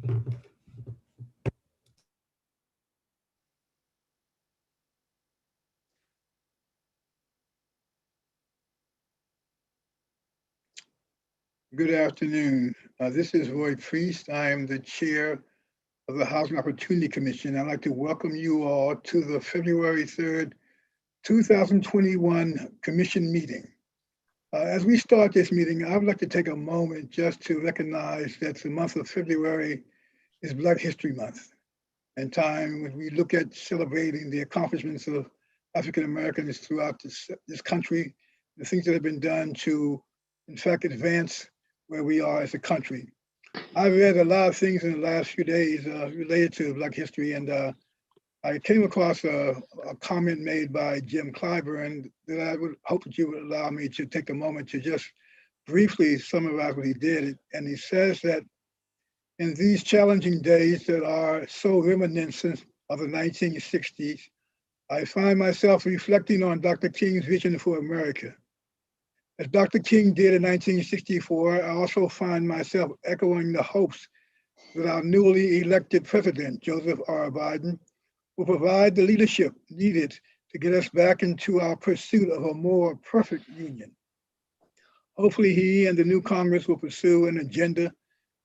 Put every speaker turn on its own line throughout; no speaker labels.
Good afternoon. This is Roy Priest. I am the chair of the Housing Opportunity Commission. I'd like to welcome you all to the February 3rd, 2021 commission meeting. As we start this meeting, I would like to take a moment just to recognize that the month of February is Black History Month, and time when we look at celebrating the accomplishments of African Americans throughout this country, the things that have been done to, in fact, advance where we are as a country. I've read a lot of things in the last few days related to Black history, and I came across a comment made by Jim Clyburn that I would hope that you would allow me to take a moment to just briefly summarize what he did. And he says that in these challenging days that are so reminiscent of the 1960s, I find myself reflecting on Dr. King's vision for America. As Dr. King did in 1964, I also find myself echoing the hopes that our newly elected president, Joseph R. Biden, will provide the leadership needed to get us back into our pursuit of a more perfect union. Hopefully he and the new Congress will pursue an agenda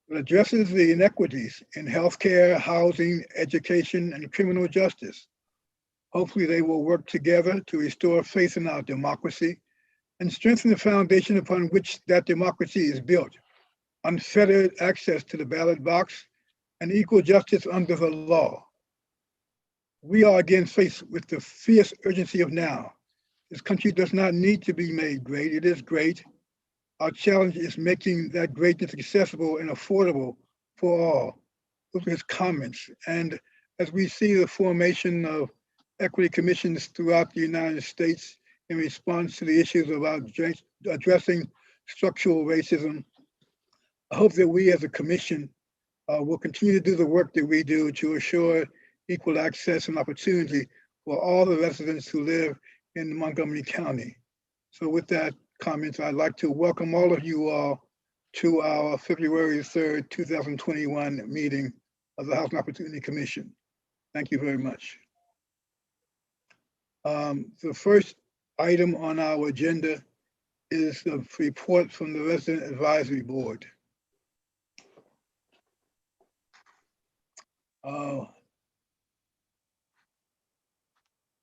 that addresses the inequities in healthcare, housing, education, and criminal justice. Hopefully they will work together to restore faith in our democracy and strengthen the foundation upon which that democracy is built: unfettered access to the ballot box and equal justice under the law. We are again faced with the fierce urgency of now. This country does not need to be made great, it is great. Our challenge is making that greatness accessible and affordable for all. Those are his comments. And as we see the formation of equity commissions throughout the United States, in response to the issues about addressing structural racism, I hope that we as a commission will continue to do the work that we do to assure equal access and opportunity for all the residents who live in Montgomery County. So with that comment, I'd like to welcome all of you all to our February 3rd, 2021 meeting of the Housing Opportunity Commission. Thank you very much. The first item on our agenda is the report from the Resident Advisory Board.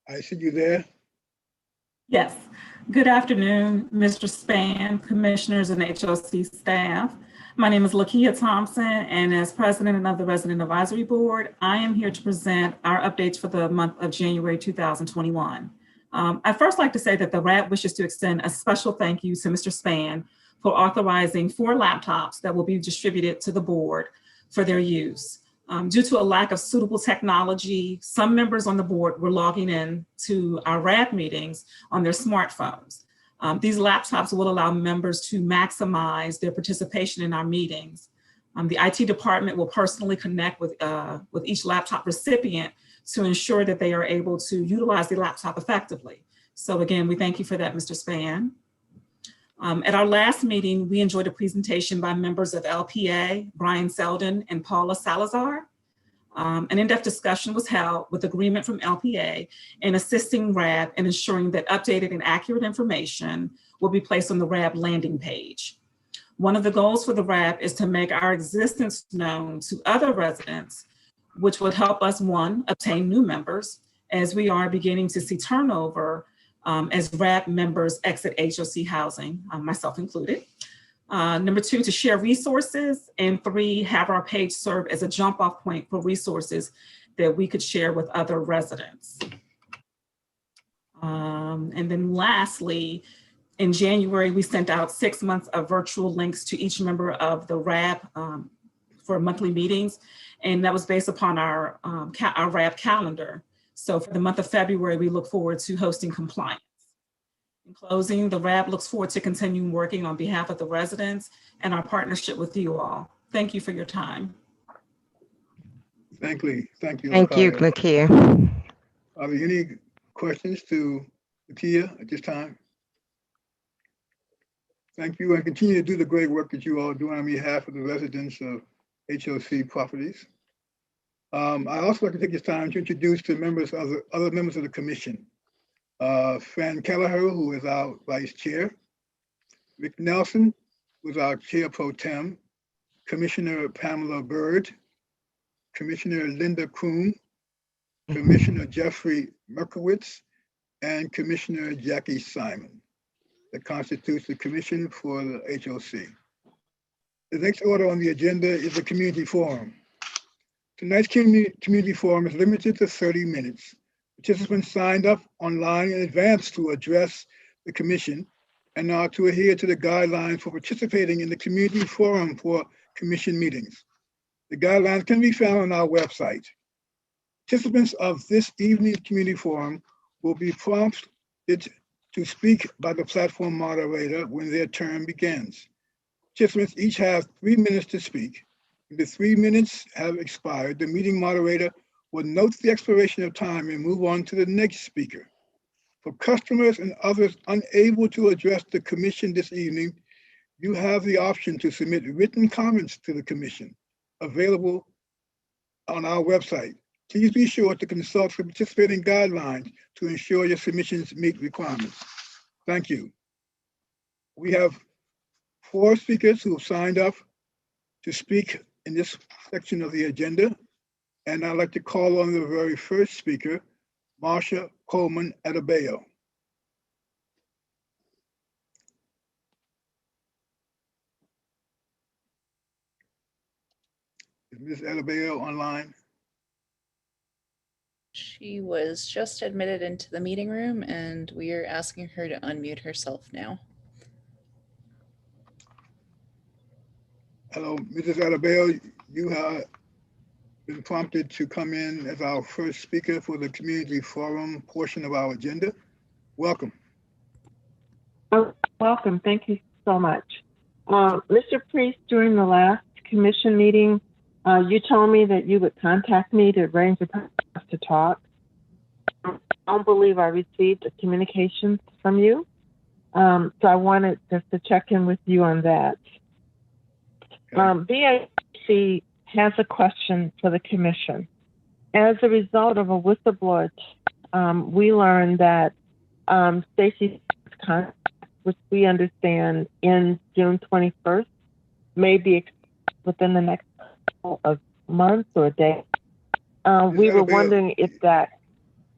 I see you there.
Yes. Good afternoon, Mr. Spann, commissioners and HOC staff. My name is Lakia Thompson, and as president of the Resident Advisory Board, I am here to present our updates for the month of January 2021. I'd first like to say that the RAB wishes to extend a special thank you to Mr. Spann for authorizing 4 laptops that will be distributed to the board for their use. Due to a lack of suitable technology, some members on the board were logging in to our RAB meetings on their smartphones. These laptops will allow members to maximize their participation in our meetings. The IT department will personally connect with each laptop recipient to ensure that they are able to utilize the laptop effectively. So again, we thank you for that, Mr. Spann. At our last meeting, we enjoyed a presentation by members of LPA, Brian Selden and Paula Salazar. An in-depth discussion was held with agreement from LPA in assisting RAB in ensuring that updated and accurate information will be placed on the RAB landing page. One of the goals for the RAB is to make our existence known to other residents, which would help us, one, obtain new members, as we are beginning to see turnover as RAB members exit HOC housing, myself included. Number 2, to share resources, and 3, have our page serve as a jump-off point for resources that we could share with other residents. And then lastly, in January, we sent out 6 months of virtual links to each member of the RAB for monthly meetings, and that was based upon our RAB calendar. So for the month of February, we look forward to hosting compliance. In closing, the RAB looks forward to continuing working on behalf of the residents and our partnership with you all. Thank you for your time.
Thank you. Thank you,
Lakia.
Are there any questions to Lakia at this time? Thank you, and continue to do the great work that you all do on behalf of the residents of HOC properties. I also like to take this time to introduce the other members of the commission. Fran Kelleher, who is our vice chair, Rick Nelson, who is our chair pro tem, Commissioner Pamela Bird, Commissioner Linda Kroon, Commissioner Jeffrey Merkowitz, and Commissioner Jackie Simon. That constitutes the commission for the HOC. The next order on the agenda is the community forum. Tonight's community forum is limited to 30 minutes. Participants signed up online in advance to address the commission and are to adhere to the guidelines for participating in the community forum for commission meetings. The guidelines can be found on our website. Participants of this evening's community forum will be prompted to speak by the platform moderator when their term begins. Participants each have 3 minutes to speak. When the 3 minutes have expired, the meeting moderator will note the expiration of time and move on to the next speaker. For customers and others unable to address the commission this evening, you have the option to submit written comments to the commission, available on our website. Please be sure to consult the participating guidelines to ensure your submissions meet requirements. Thank you. We have 4 speakers who have signed up to speak in this section of the agenda. And I'd like to call on the very first speaker, Marsha Coleman Adebayo. Is Ms. Adebayo online?
She was just admitted into the meeting room and we are asking her to unmute herself now.
Hello, Mrs. Adebayo, you have been prompted to come in as our first speaker for the community forum portion of our agenda. Welcome.
Oh, welcome. Thank you so much. Mr. Priest, during the last commission meeting, you told me that you would contact me to arrange a time to talk. I don't believe I received a communication from you. So I wanted just to check in with you on that. BAC has a question for the commission. As a result of a whistleblower, we learned that Stacy's contract, which we understand ends June 21st, may be within the next couple of months or days. We were wondering if that,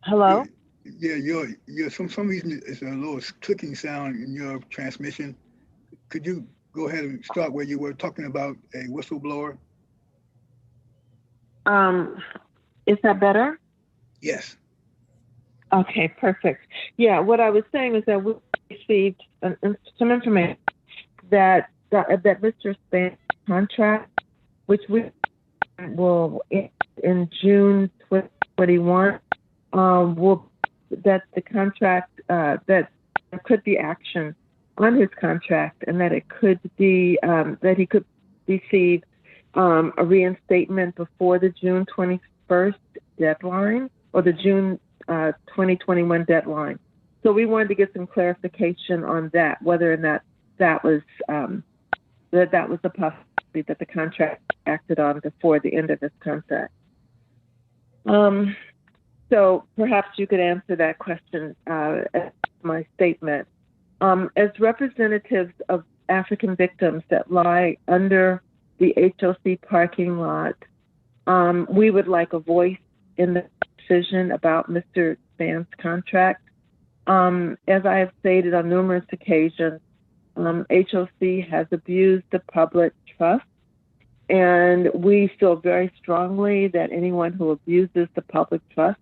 hello?
Yeah, some reason it's a little clicking sound in your transmission. Could you go ahead and start where you were talking about a whistleblower?
Is that better?
Yes.
Okay, perfect. Yeah, what I was saying is that we received some information that Mr. Spence contract, which we will end in June 2021, that the contract, that there could be action on his contract and that it could be, that he could receive a reinstatement before the June 21st deadline or the June 2021 deadline. So we wanted to get some clarification on that, whether or not that was that was a possibility that the contract acted on before the end of this contract. So perhaps you could answer that question as my statement. As representatives of African victims that lie under the HOC parking lot, we would like a voice in the decision about Mr. Span's contract. As I have stated on numerous occasions, HOC has abused the public trust, and we feel very strongly that anyone who abuses the public trust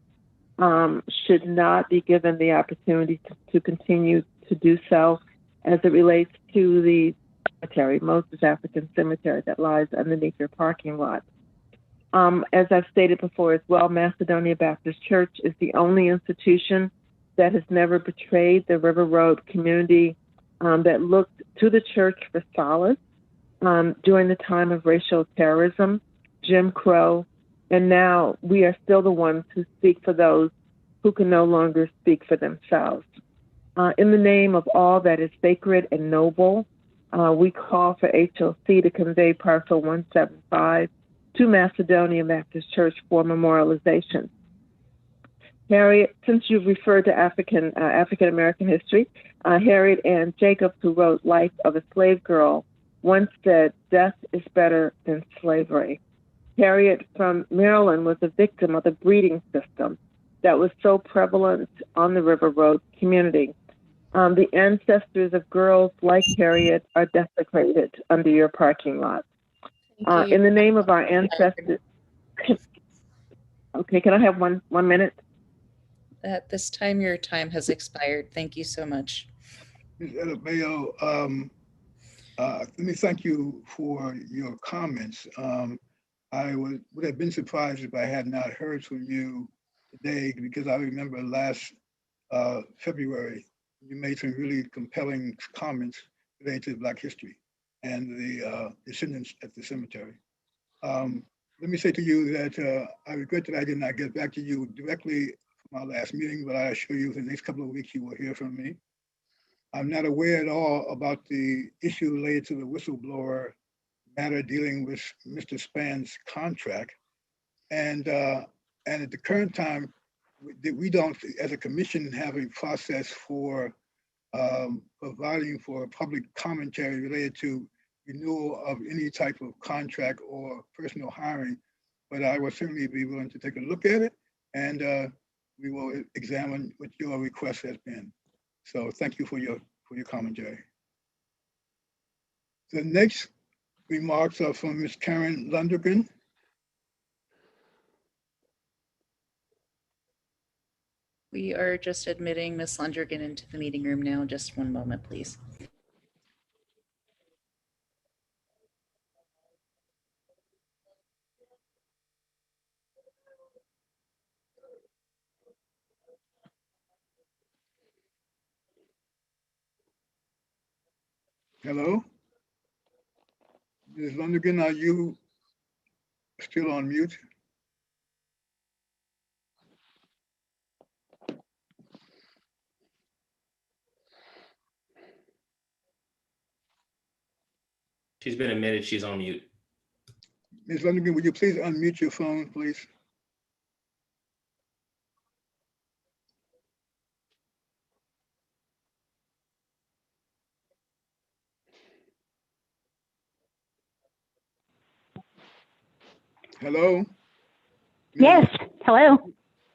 should not be given the opportunity to continue to do so as it relates to the cemetery, Moses African Cemetery that lies underneath your parking lot. As I've stated before as well, Macedonia Baptist Church is the only institution that has never betrayed the River Road community that looked to the church for solace during the time of racial terrorism, Jim Crow, and now we are still the ones who speak for those who can no longer speak for themselves. In the name of all that is sacred and noble, we call for HOC to convey parcel 175 to Macedonia Baptist Church for memorialization. Harriet, since you've referred to African American history, Harriet Ann Jacobs, who wrote Life of a Slave Girl, once said, "Death is better than slavery." Harriet from Maryland was a victim of the breeding system that was so prevalent on the River Road community. The ancestors of girls like Harriet are desecrated under your parking lot. In the name of our ancestors, okay, can I have one minute?
At this time, your time has expired. Thank you so much.
Ms. Adebayo, let me thank you for your comments. I would have been surprised if I had not heard from you today, because I remember last February, you made some really compelling comments related to Black history and the descendants at the cemetery. Let me say to you that I regret that I did not get back to you directly from our last meeting, but I assure you the next couple of weeks you will hear from me. I'm not aware at all about the issue related to the whistleblower matter dealing with Mr. Spence contract. And at the current time, we don't, as a commission, have a process for providing for public commentary related to renewal of any type of contract or personal hiring. But I will certainly be willing to take a look at it, and we will examine what your request has been. So thank you for your commentary. The next remarks are from Ms. Karen Lundgren.
We are just admitting Ms. Lundgren into the meeting room now. Just one moment, please.
Hello? Ms. Lundgren, are you still on mute?
She's been admitted, she's on mute.
Ms. Lundgren, would you please unmute your phone, please? Hello?
Yes, hello.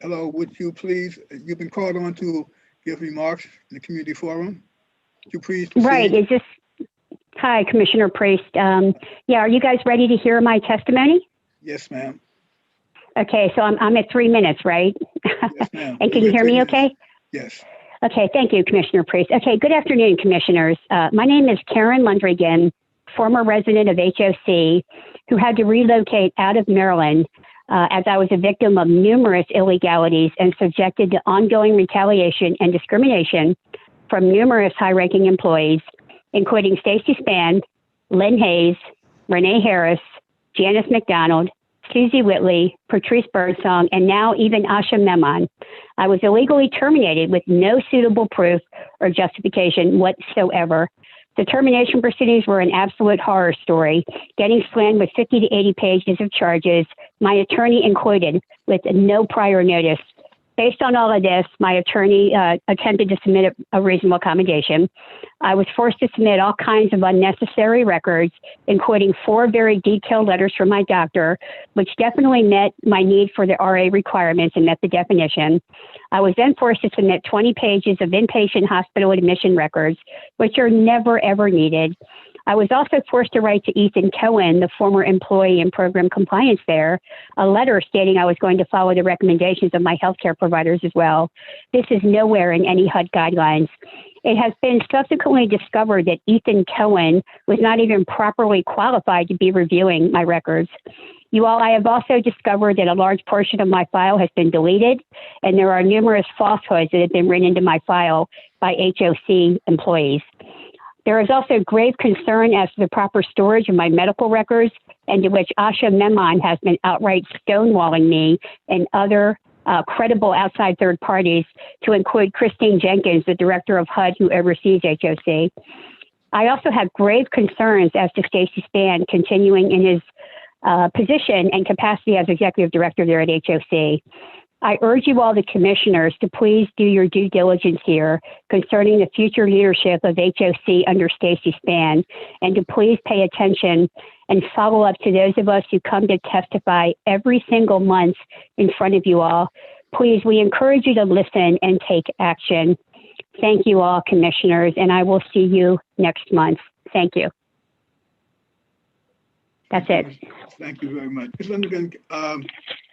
Hello, would you please, you've been called on to give remarks in the community forum. Would you please proceed?
Right, is this, hi, Commissioner Priest. Yeah, are you guys ready to hear my testimony?
Yes, ma'am.
Okay, so I'm at 3 minutes, right?
Yes, ma'am.
And can you hear me okay?
Yes.
Okay, thank you, Commissioner Priest. Okay, good afternoon, Commissioners. My name is Karen Lundgren, former resident of HOC, who had to relocate out of Maryland as I was a victim of numerous illegalities and subjected to ongoing retaliation and discrimination from numerous high-ranking employees, including Stacy Spann, Lynn Hayes, Renee Harris, Janice McDonald, Susie Whitley, Patrice Birdsong, and now even Asha Memon. I was illegally terminated with no suitable proof or justification whatsoever. The termination proceedings were an absolute horror story, getting slammed with 50 to 80 pages of charges, my attorney included, with no prior notice. Based on all of this, my attorney attempted to submit a reasonable accommodation. I was forced to submit all kinds of unnecessary records, including 4 very detailed letters from my doctor, which definitely met my need for the RA requirements and met the definition. I was then forced to submit 20 pages of inpatient hospital admission records, which are never, ever needed. I was also forced to write to Ethan Cohen, the former employee in program compliance there, a letter stating I was going to follow the recommendations of my healthcare providers as well. This is nowhere in any HUD guidelines. It has been subsequently discovered that Ethan Cohen was not even properly qualified to be reviewing my records. I have also discovered that a large portion of my file has been deleted, and there are numerous falsehoods that have been written into my file by HOC employees. There is also grave concern as to the proper storage of my medical records, and to which Asha Memon has been outright stonewalling me and other credible outside third parties, to include Christine Jenkins, the director of HUD who oversees HOC. I also have grave concerns as to Stacy Spann continuing in his position and capacity as executive director there at HOC. I urge you all, the commissioners, to please do your due diligence here concerning the future leadership of HOC under Stacy Spann, and to please pay attention and follow up to those of us who come to testify every single month in front of you all. Please, we encourage you to listen and take action. Thank you all, commissioners, and I will see you next month. Thank you. That's it.
Thank you very much. Ms. Lundgren,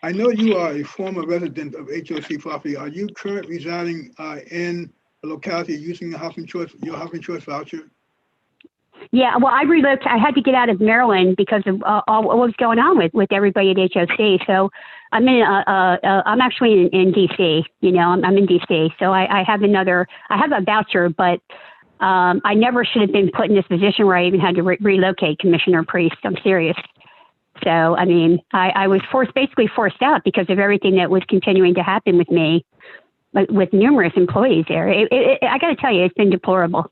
I know you are a former resident of HOC property. Are you currently residing in a locality using your housing choice voucher? Yeah,
well, I relocated. I had to get out of Maryland because of all what was going on with everybody at HOC. So I'm I'm actually in DC. You know, I'm in DC. So I have a voucher, but I never should have been put in this position where I even had to relocate, Commissioner Priest. I'm serious. So, I mean, I was basically forced out because of everything that was continuing to happen with me, with numerous employees there. I got to tell you, it's been deplorable.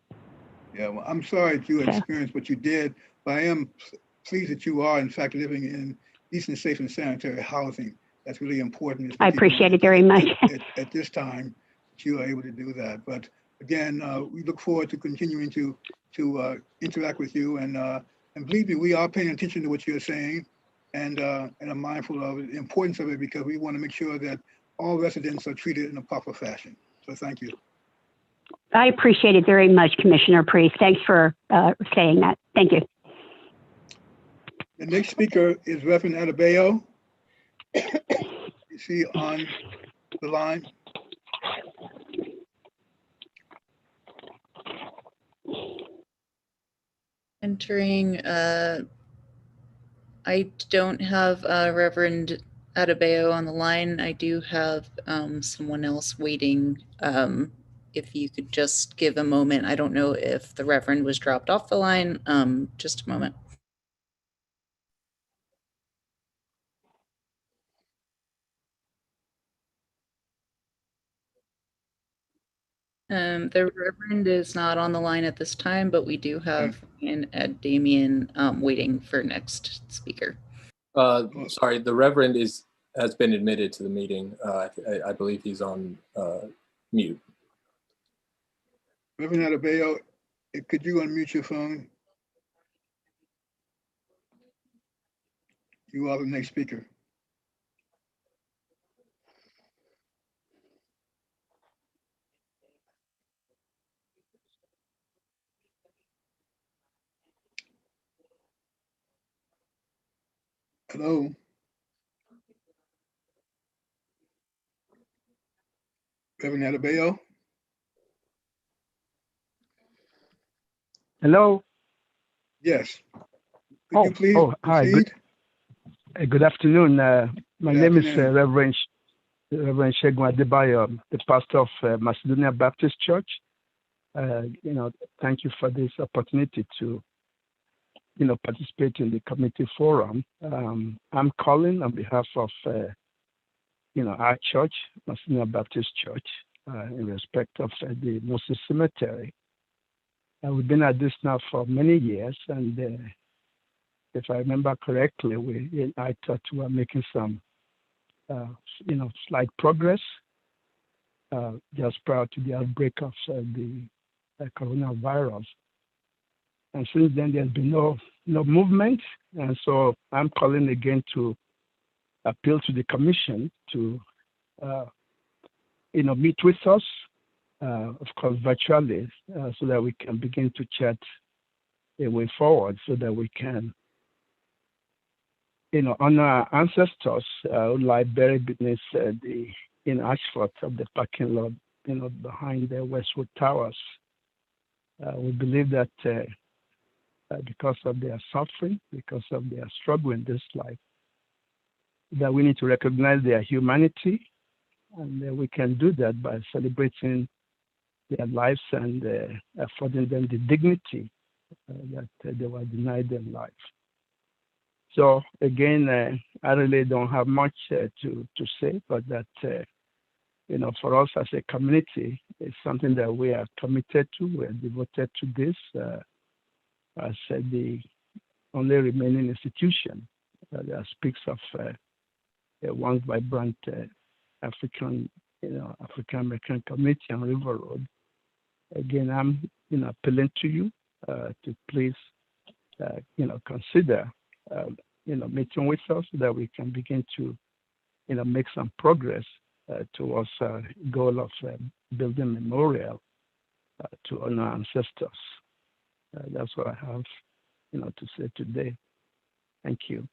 Yeah, well, I'm sorry that you experienced what you did, but I am pleased that you are, in fact, living in decent, safe, and sanitary housing. That's really important.
I appreciate it very much.
At this time, that you are able to do that. But again, we look forward to continuing to interact with you, and believe me, we are paying attention to what you're saying, and I'm mindful of the importance of it, because we want to make sure that all residents are treated in a proper fashion. So thank you.
I appreciate it very much, Commissioner Priest. Thanks for saying that. Thank you.
The next speaker is Reverend Adebayo. Is he on the line?
Entering, I don't have Reverend Adebayo on the line. I do have someone else waiting. If you could just give a moment. I don't know if the Reverend was dropped off the line. Just a moment. The Reverend is not on the line at this time, but we do have Renee Damian waiting for next speaker.
Sorry, the Reverend has been admitted to the meeting. I believe he's on mute.
Reverend Adebayo, could you unmute your phone? You are the next speaker. Hello. Reverend Adebayo.
Hello.
Yes. Could you please
hi. Good afternoon. My name is Reverend Shegun Adebayo, the pastor of Macedonia Baptist Church. Thank you for this opportunity to, participate in the committee forum. I'm calling on behalf of, our church, Macedonia Baptist Church, in respect of the Moses Cemetery. We've been at this now for many years, and if I remember correctly, I thought we were making some, slight progress just prior to the outbreak of the coronavirus. And since then, there's been no movement, and so I'm calling again to appeal to the commission to, meet with us, of course, virtually, so that we can begin to chat a way forward, so that we can, honor our ancestors who lie buried beneath the asphalt of the parking lot, behind the Westwood Towers. We believe that because of their suffering, because of their struggle in this life, that we need to recognize their humanity, and we can do that by celebrating their lives and affording them the dignity that they were denied in life. So again, I really don't have much to say, but that, for us as a community, it's something that we are committed to. We're devoted to this. as the only remaining institution that speaks of one vibrant African American community on River Road. Again, I'm appealing to you to please consider meeting with us so that we can begin to make some progress towards a goal of building a memorial to honor ancestors. That's what I have to say today. Thank you.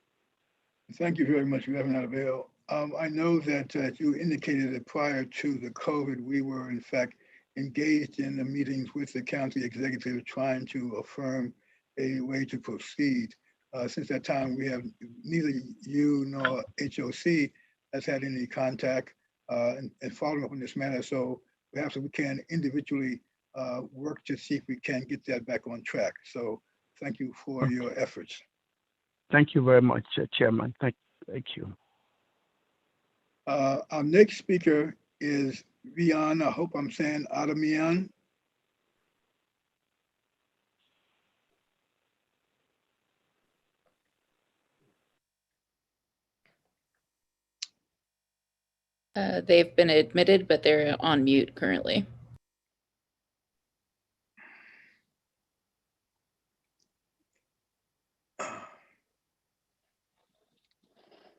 Thank you very much, Reverend Adebayo. I know that you indicated that prior to the COVID, we were in fact engaged in the meetings with the county executive trying to affirm a way to proceed. Since that time, we have neither you nor HOC has had any contact and following up on this matter. So perhaps we can individually work to see if we can get that back on track. So thank you for your efforts.
Thank you very much, Chairman. Thank you.
Our next speaker is Rian, I hope I'm saying Adamian.
They've been admitted, but they're on mute currently.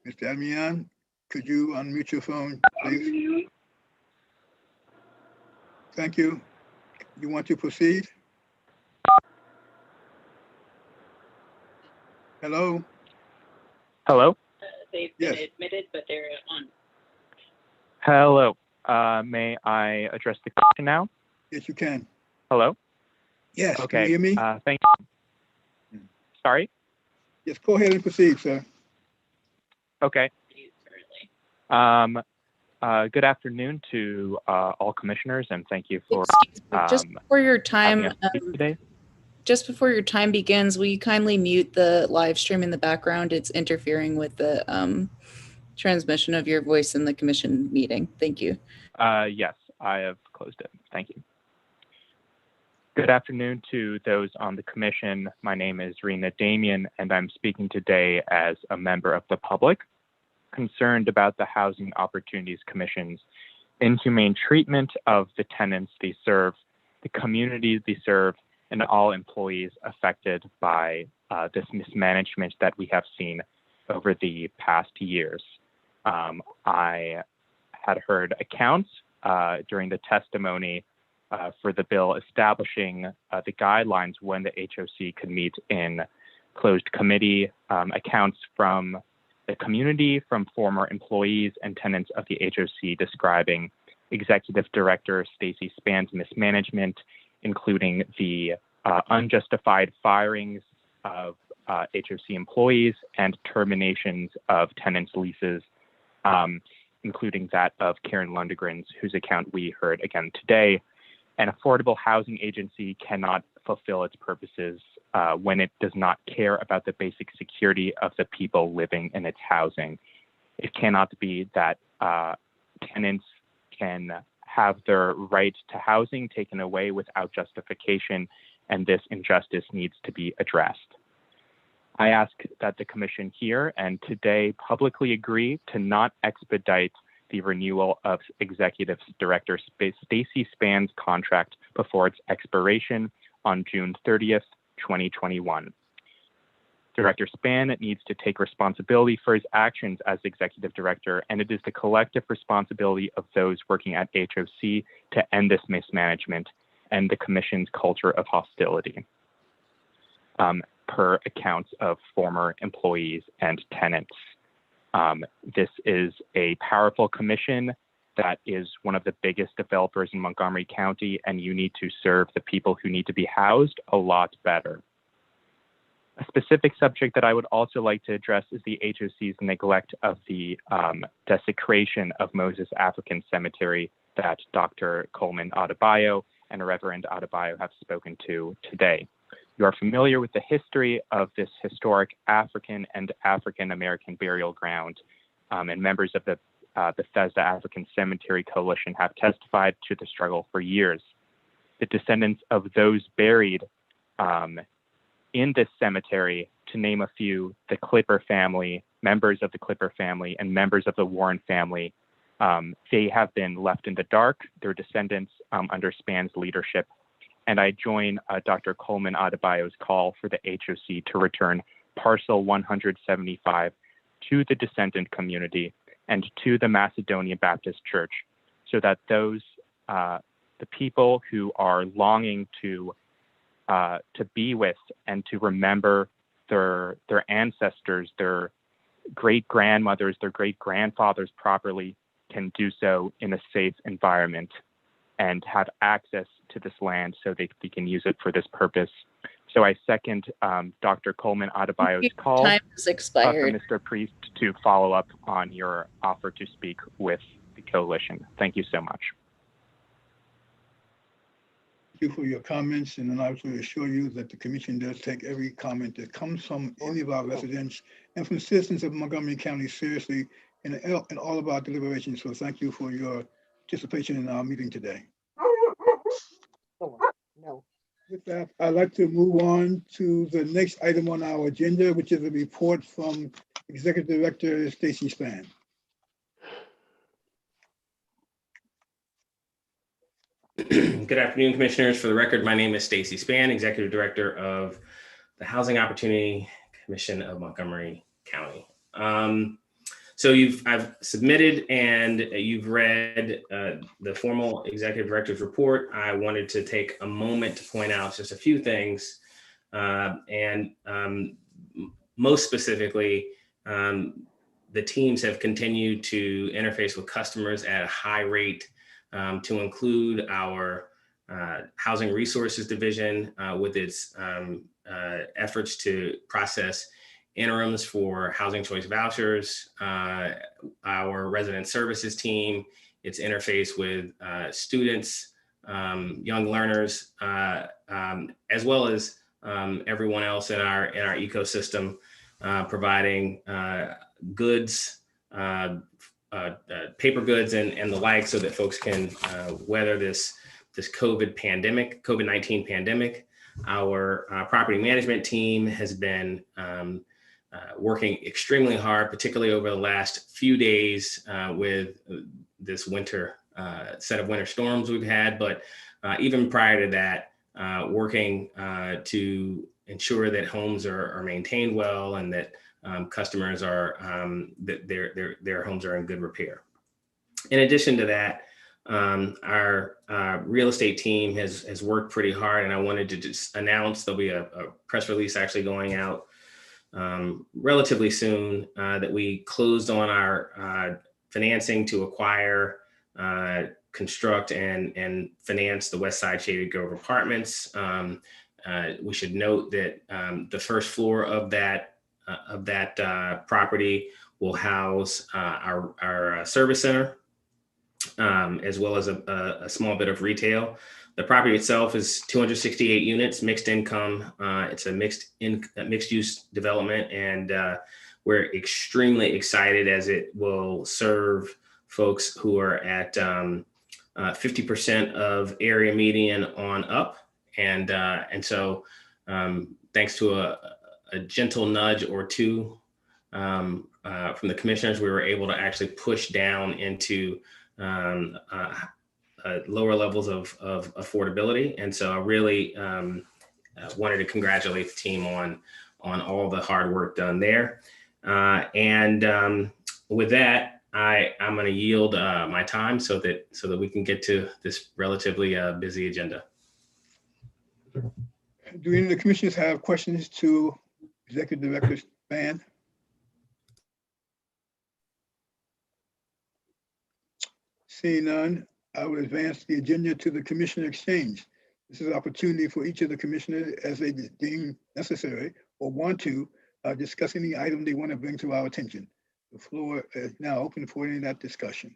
Mr. Adamian, could you unmute your phone, please? Thank you. You want to proceed? Hello?
Hello?
They've
Yes.
been admitted, but they're on.
Hello. May I address the question now?
Yes, you can.
Hello?
Yes,
Okay.
can you hear me?
Thank you. Sorry?
Yes, go ahead and proceed, sir.
Okay. Good afternoon to all commissioners, and thank you for
Just before your time,
having us speak today.
just before your time begins, will you kindly mute the live stream in the background? It's interfering with the transmission of your voice in the commission meeting. Thank you.
Yes, I have closed it. Thank you. Good afternoon to those on the commission. My name is Renee Damian, and I'm speaking today as a member of the public concerned about the Housing Opportunities Commission's inhumane treatment of the tenants they serve, the communities they serve, and all employees affected by this mismanagement that we have seen over the past years. I had heard accounts during the testimony for the bill establishing the guidelines when the HOC could meet in closed committee, accounts from the community, from former employees and tenants of the HOC describing Executive Director Stacey Spann's mismanagement, including the unjustified firings of HOC employees and terminations of tenants' leases, including that of Karen Lundgren's, whose account we heard again today. An affordable housing agency cannot fulfill its purposes when it does not care about the basic security of the people living in its housing. It cannot be that tenants can have their right to housing taken away without justification, and this injustice needs to be addressed. I ask that the Commission here and today publicly agree to not expedite the renewal of Executive Director Stacey Spann's contract before its expiration on June 30th, 2021. Director Spann needs to take responsibility for his actions as Executive Director, and it is the collective responsibility of those working at HOC to end this mismanagement and the Commission's culture of hostility, per accounts of former employees and tenants. This is a powerful commission that is one of the biggest developers in Montgomery County, and you need to serve the people who need to be housed a lot better. A specific subject that I would also like to address is the HOC's neglect of the desecration of Moses African Cemetery that Dr. Coleman Adebayo and Reverend Adebayo have spoken to today. You are familiar with the history of this historic African and African American burial ground, and members of the Bethesda African Cemetery Coalition have testified to the struggle for years. The descendants of those buried in this cemetery, to name a few, the Clipper family, members of the Clipper family, and members of the Warren family, they have been left in the dark, their descendants under Span's leadership. And I join Dr. Coleman Adebayo's call for the HOC to return parcel 175 to the descendant community and to the Macedonia Baptist Church, so that those, the people who are longing to be with and to remember their ancestors, their great-grandmothers, their great-grandfathers properly, can do so in a safe environment and have access to this land so they can use it for this purpose. So I second Dr. Coleman Adebayo's call
Time has
for
expired.
Mr. Priest to follow up on your offer to speak with the coalition. Thank you so much.
Thank you for your comments, and I will assure you that the commission does take every comment that comes from any of our residents and from citizens of Montgomery County seriously in all of our deliberations. So thank you for your participation in our meeting today.
No.
With that, I'd like to move on to the next item on our agenda, which is a report from Executive Director Stacy Span.
Good afternoon, commissioners. For the record, my name is Stacy Span, Executive Director of the Housing Opportunity Commission of Montgomery County. So I've submitted and you've read the formal Executive Director's report. I wanted to take a moment to point out just a few things, and most specifically, the teams have continued to interface with customers at a high rate, to include our Housing Resources Division with its efforts to process interims for housing choice vouchers, our resident services team, its interface with students, young learners, as well as everyone else in our ecosystem, providing goods, paper goods and the like, so that folks can weather this COVID-19 pandemic. Our property management team has been working extremely hard, particularly over the last few days with this winter set of winter storms we've had. But even prior to that, working to ensure that homes are maintained well and that customers are that their homes are in good repair. In addition to that, our real estate team has worked pretty hard, and I wanted to just announce there'll be a press release actually going out relatively soon that we closed on our financing to acquire, construct, and finance the West Side Shaded Grove Apartments. We should note that the first floor of that property will house our service center, as well as a small bit of retail. The property itself is 268 units, mixed income. It's a mixed use development, and we're extremely excited as it will serve folks who are at 50% of area median on up. And so thanks to a gentle nudge or two from the commissioners, we were able to actually push down into lower levels of affordability. And so I really wanted to congratulate the team on all the hard work done there. With that, I'm going to yield my time so that we can get to this relatively busy agenda.
Do any of the commissioners have questions to Executive Director Span? Seeing none, I will advance the agenda to the commissioner exchange. This is an opportunity for each of the commissioners, as they deem necessary or want to, discuss any item they want to bring to our attention. The floor is now open for any of that discussion.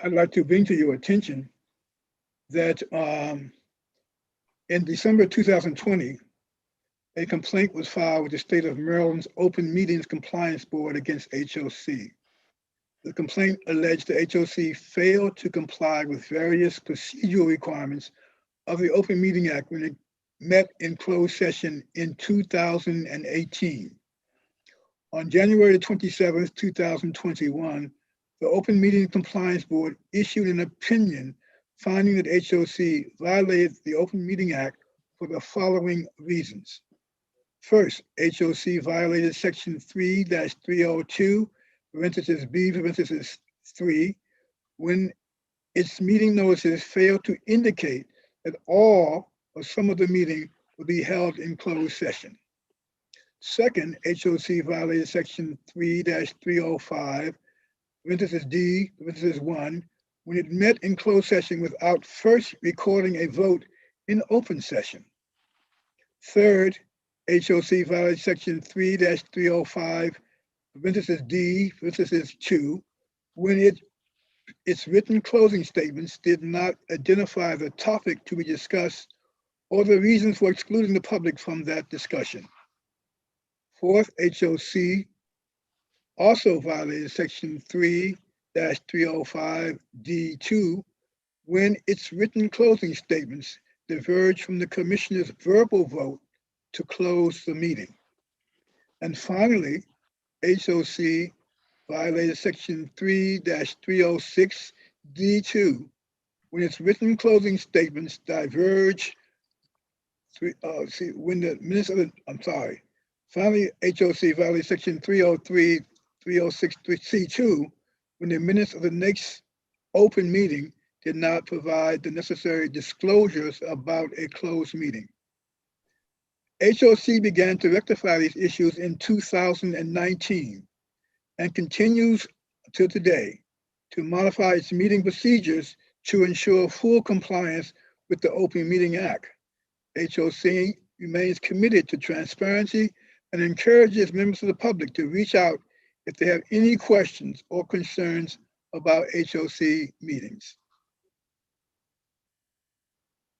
I'd like to bring to your attention that in December 2020, a complaint was filed with the state of Maryland's Open Meetings Compliance Board against HOC. The complaint alleged the HOC failed to comply with various procedural requirements of the Open Meeting Act when it met in closed session in 2018. On January 27th, 2021, the Open Meeting Compliance Board issued an opinion finding that HOC violated the Open Meeting Act for the following reasons. First, HOC violated Section 3-302, parentheses B, parentheses 3, when its meeting notices failed to indicate that all or some of the meeting will be held in closed session. Second, HOC violated Section 3-305, parentheses D, parentheses 1, when it met in closed session without first recording a vote in open session. Third, HOC violated Section 3-305, parentheses D, parentheses 2, when its written closing statements did not identify the topic to be discussed or the reasons for excluding the public from that discussion. Fourth, HOC also violated Section 3-305 D2 when its written closing statements diverged from the commissioner's verbal vote to close the meeting. And finally, HOC violated Section 3-306 D2 when its written closing statements diverged. Finally, HOC violated Section 303-306 C2 when the minutes of the next open meeting did not provide the necessary disclosures about a closed meeting. HOC began to rectify these issues in 2019 and continues to today to modify its meeting procedures to ensure full compliance with the Open Meeting Act. HOC remains committed to transparency and encourages members of the public to reach out if they have any questions or concerns about HOC meetings.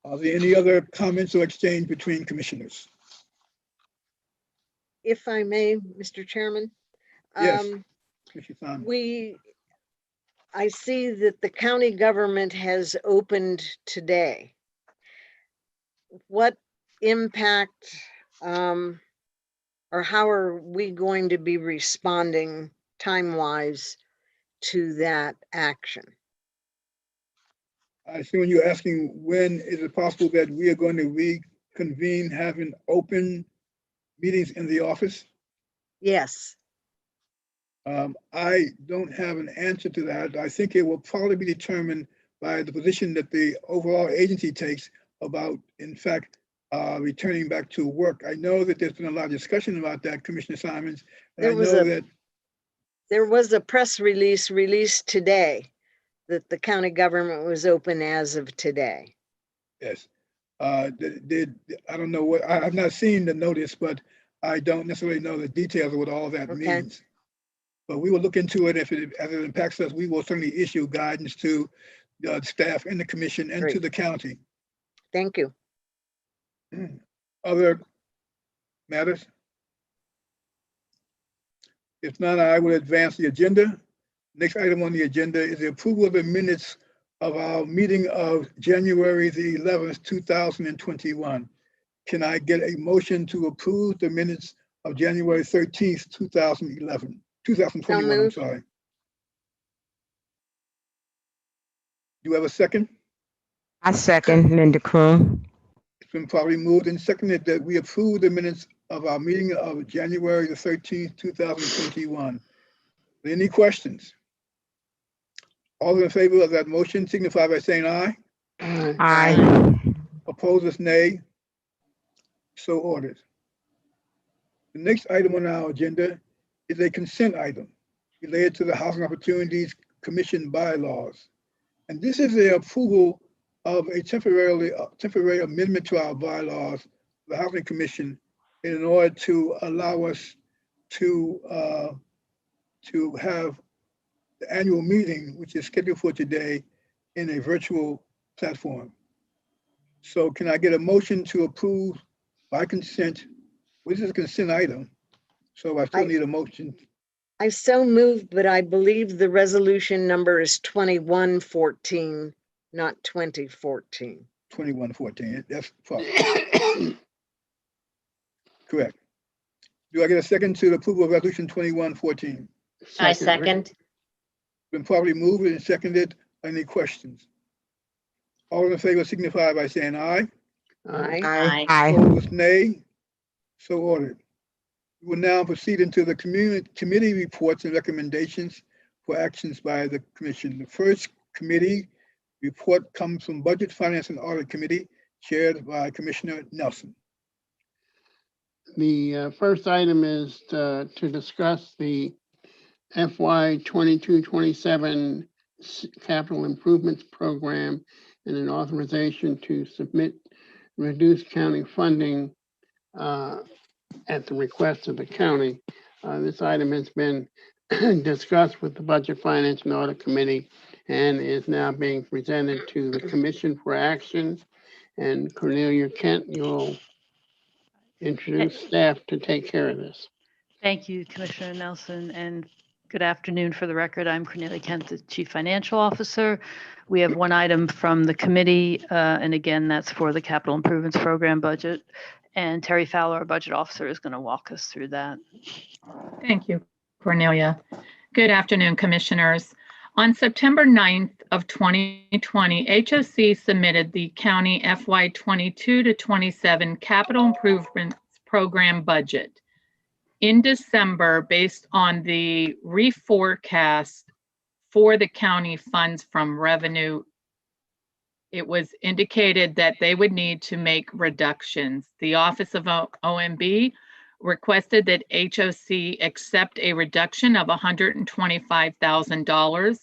Are there any other comments or exchange between commissioners?
If I may, Mr. Chairman.
Yes.
I see that the county government has opened today. What impact or how are we going to be responding time-wise to that action?
I assume you're asking when is it possible that we are going to reconvene having open meetings in the office?
Yes.
I don't have an answer to that. I think it will probably be determined by the position that the overall agency takes about, in fact, returning back to work. I know that there's been a lot of discussion about that, Commissioner Simons. And
there was a press release released today that the county government was open as of today.
Yes. I don't know what, I've not seen the notice, but I don't necessarily know the details of what all of that means. But we will look into it. As it impacts us, we will certainly issue guidance to the staff in the commission and to the county.
Thank you.
Other matters? If not, I will advance the agenda. Next item on the agenda is the approval of the minutes of our meeting of January the 11th, 2021. Can I get a motion to approve the minutes of January 13th, 2021, I'm sorry. Do you have a second?
I second, Linda Kroon.
It's been probably moved and seconded that we approve the minutes of our meeting of January the 13th, 2021. Are there any questions? All in favor of that motion signify by saying aye.
Aye.
Opposers, nay. So ordered. The next item on our agenda is a consent item related to the Housing Opportunities Commission bylaws. And this is the approval of a temporary amendment to our bylaws, the Housing Commission, in order to allow us to have the annual meeting, which is scheduled for today, in a virtual platform. So can I get a motion to approve by consent? This is a consent item, so I still need a motion.
I so moved, but I believe the resolution number is 2114, not 2014.
2114. That's fine. Correct. Do I get a second to the approval of resolution 2114?
I second.
Been properly moved and seconded. Any questions? All in favor signify by saying aye.
Aye.
Aye.
Opposed, nay. So ordered. We will now proceed into the committee reports and recommendations for actions by the commission. The first committee report comes from Budget, Finance, and Audit Committee, chaired by Commissioner Nelson.
The first item is to discuss the FY 22-27 Capital Improvements Program and an authorization to submit reduced county funding at the request of the county. This item has been discussed with the Budget, Finance, and Audit Committee and is now being presented to the Commission for action. And Cornelia Kent, you'll introduce staff to take care of this.
Thank you, Commissioner Nelson, and good afternoon. For the record, I'm Cornelia Kent, the Chief Financial Officer. We have one item from the committee, and again, that's for the Capital Improvements Program budget. And Terry Fowler, our budget officer, is going to walk us through that.
Thank you, Cornelia. Good afternoon, commissioners. On September 9th of 2020, HOC submitted the county FY 22-27 Capital Improvements Program budget. In December, based on the reforecast for the county funds from revenue, it was indicated that they would need to make reductions. The Office of OMB requested that HOC accept a reduction of $125,000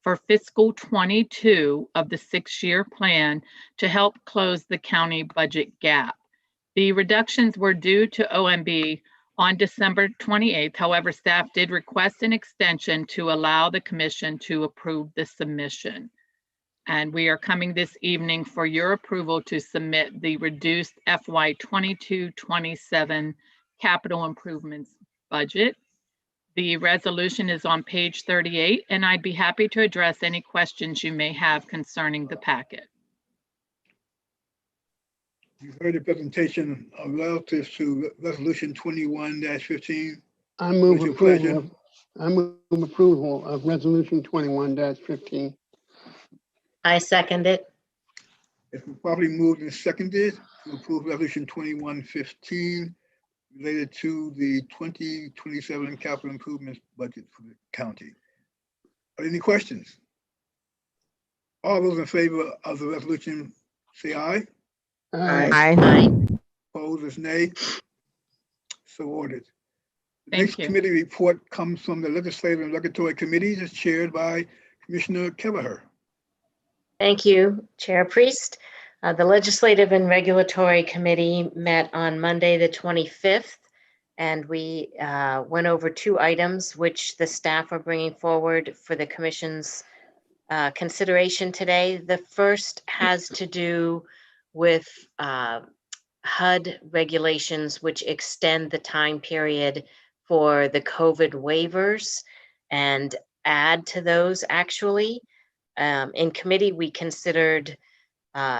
for fiscal 22 of the 6-year plan to help close the county budget gap. The reductions were due to OMB on December 28th. However, staff did request an extension to allow the commission to approve the submission. And we are coming this evening for your approval to submit the reduced FY 22-27 capital improvements budget. The resolution is on page 38, and I'd be happy to address any questions you may have concerning the packet.
You've heard the presentation relative to resolution 21-15.
I move approval of resolution 21-15.
I second it.
It's been properly moved and seconded to approve resolution 21-15 related to the 2027 capital improvements budget for the county. Are there any questions? All those in favor of the resolution say aye.
Aye.
Opposed is nay. So ordered. The
Thank
next
you.
committee report comes from the Legislative and Regulatory Committees, is chaired by Commissioner Kelleher.
Thank you, Chair Priest. The Legislative and Regulatory Committee met on Monday, the 25th, and we went over 2 items which the staff are bringing forward for the Commission's consideration today. The first has to do with HUD regulations, which extend the time period for the COVID waivers and add to those actually. In committee, we considered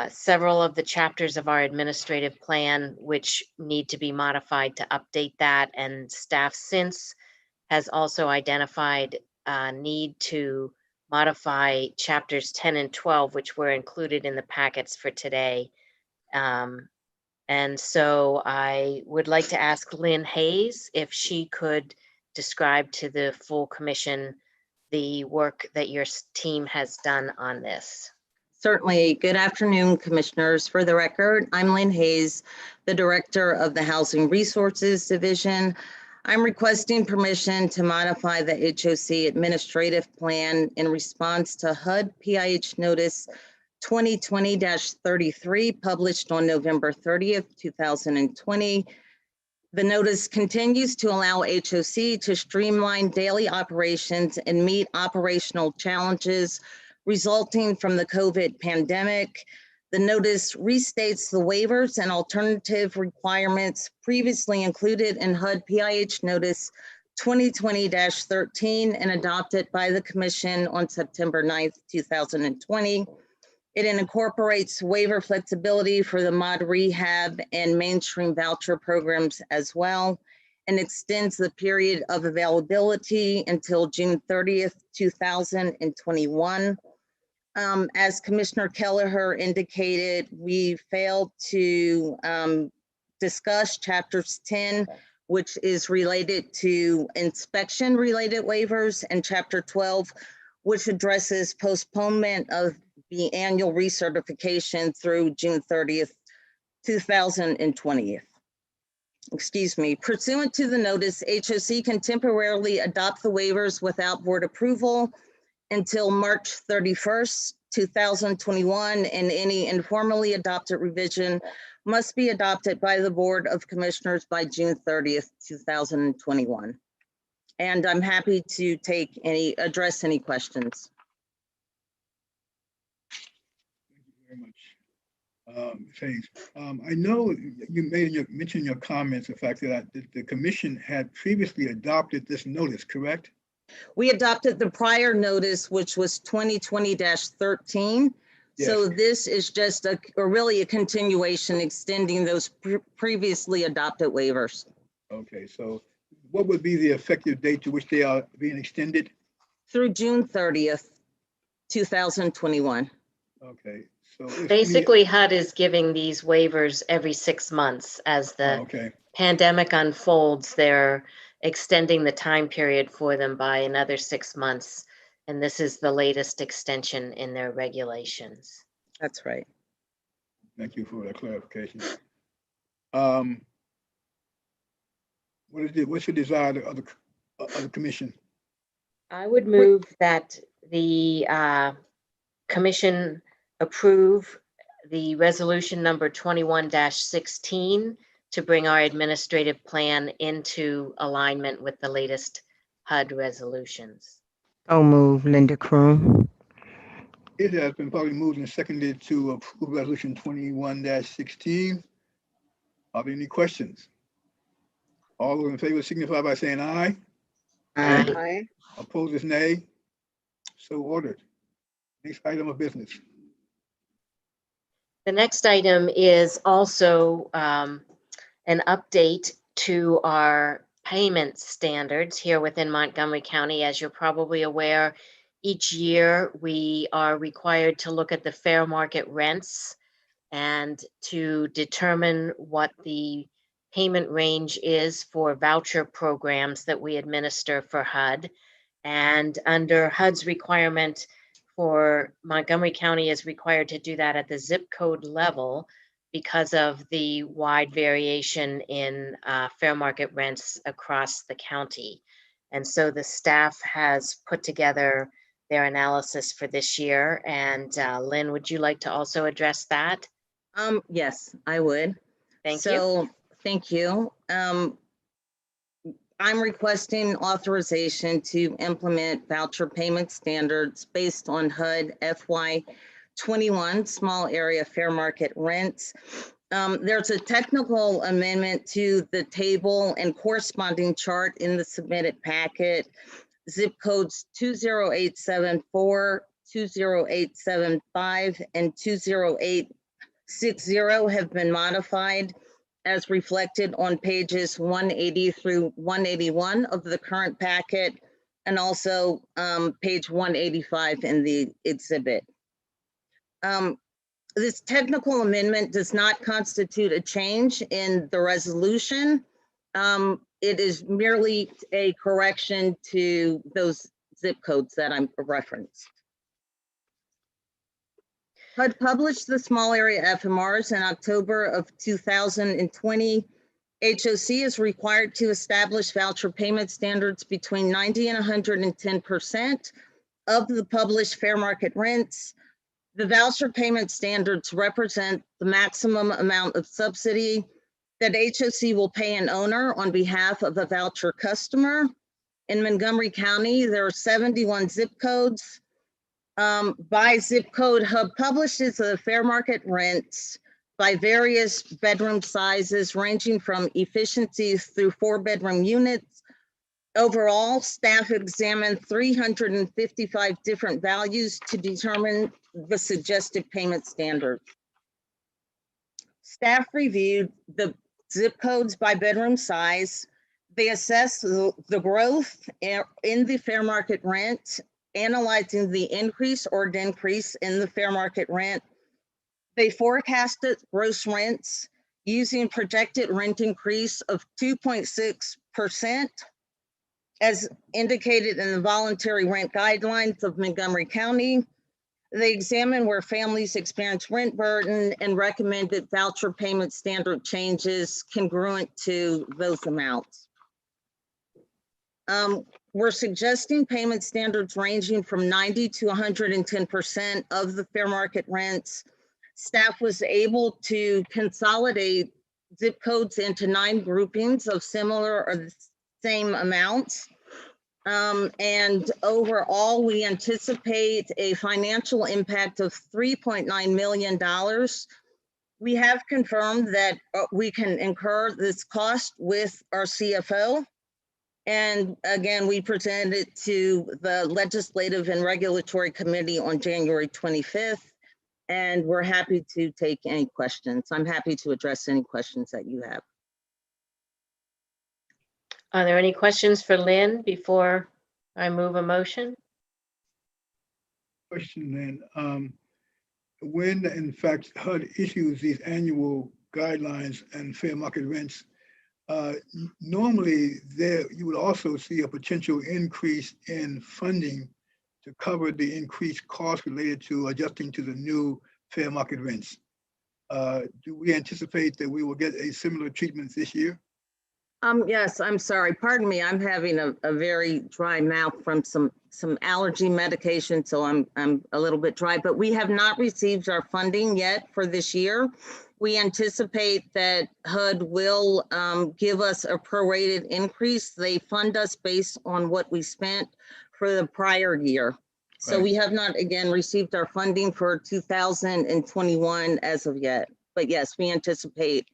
several of the chapters of our administrative plan, which need to be modified to update that. And staff since has also identified a need to modify chapters 10 and 12, which were included in the packets for today. And so I would like to ask Lynn Hayes if she could describe to the full commission the work that your team has done on this.
Certainly. Good afternoon, commissioners. For the record, I'm Lynn Hayes, the director of the Housing Resources Division. I'm requesting permission to modify the HOC administrative plan in response to HUD PIH Notice 2020-33, published on November 30th, 2020. The notice continues to allow HOC to streamline daily operations and meet operational challenges resulting from the COVID pandemic. The notice restates the waivers and alternative requirements previously included in HUD PIH Notice 2020-13 and adopted by the Commission on September 9th, 2020. It incorporates waiver flexibility for the mod rehab and mainstream voucher programs as well, and extends the period of availability until June 30th, 2021. As Commissioner Kelleher indicated, we failed to discuss chapters 10, which is related to inspection related waivers, and chapter 12, which addresses postponement of the annual recertification through June 30th, 2020. Excuse me. Pursuant to the notice, HOC can temporarily adopt the waivers without board approval until March 31st, 2021, and any informally adopted revision must be adopted by the Board of Commissioners by June 30th, 2021. And I'm happy to address any questions.
Thank you very much. Thanks. I know you mentioned in your comments the fact that the commission had previously adopted this notice, correct?
We adopted the prior notice, which was 2020-13. Yes. So this is just really a continuation, extending those previously adopted waivers.
Okay, so what would be the effective date to which they are being extended?
Through June 30th, 2021.
Okay. So
basically HUD is giving these waivers every 6 months as the pandemic unfolds. They're extending the time period for them by another 6 months. And this is the latest extension in their regulations.
That's right.
Thank you for that clarification. What's your desire of the commission?
I would move that the commission approve the resolution number 21-16 to bring our administrative plan into alignment with the latest HUD resolutions.
So move, Linda Kroon.
It has been probably moved and seconded to approve resolution 21-16. Are there any questions? All those in favor signify by saying aye.
Aye.
Aye.
Opposed is nay. So ordered. Next item of business.
The next item is also an update to our payment standards here within Montgomery County. As you're probably aware, each year we are required to look at the fair market rents and to determine what the payment range is for voucher programs that we administer for HUD. And under HUD's requirement for Montgomery County is required to do that at the zip code level because of the wide variation in fair market rents across the county. And so the staff has put together their analysis for this year. And Lynn, would you like to also address that?
Yes, I would.
Thank you.
Thank you. I'm requesting authorization to implement voucher payment standards based on HUD FY21 small area fair market rents. There's a technical amendment to the table and corresponding chart in the submitted packet. Zip codes 20874, 20875, and 20860 have been modified as reflected on pages 180 through 181 of the current packet, and also page 185 in the exhibit. This technical amendment does not constitute a change in the resolution. It is merely a correction to those zip codes that I'm referenced. HUD published the small area FMRs in October of 2020. HOC is required to establish voucher payment standards between 90 and 110% of the published fair market rents. The voucher payment standards represent the maximum amount of subsidy that HOC will pay an owner on behalf of a voucher customer. In Montgomery County, there are 71 zip codes. By zip code, HUD publishes the fair market rents by various bedroom sizes ranging from efficiencies through 4-bedroom units Overall, staff examined 355 different values to determine the suggested payment standard. Staff reviewed the zip codes by bedroom size. They assessed the growth in the fair market rent, analyzing the increase or decrease in the fair market rent. They forecasted gross rents using projected rent increase of 2.6%, as indicated in the voluntary rent guidelines of Montgomery County. They examined where families experience rent burden and recommended voucher payment standard changes congruent to those amounts. We're suggesting payment standards ranging from 90 to 110% of the fair market rents. Staff was able to consolidate zip codes into 9 groupings of similar or the same amounts. And overall, we anticipate a financial impact of $3.9 million. We have confirmed that we can incur this cost with our CFO. And again, we presented it to the Legislative and Regulatory Committee on January 25th. And we're happy to take any questions. I'm happy to address any questions that you have.
Are there any questions for Lynn before I move a motion?
Question then, when in fact HUD issues these annual guidelines and fair market rents, normally there you would also see a potential increase in funding to cover the increased costs related to adjusting to the new fair market rents. Do we anticipate that we will get a similar treatment this year?
Yes, I'm sorry. Pardon me. I'm having a very dry mouth from some allergy medication, so I'm a little bit dry. But we have not received our funding yet for this year. We anticipate that HUD will give us a prorated increase. They fund us based on what we spent for the prior year. So we have not, again, received our funding for 2021 as of yet. But yes, we anticipate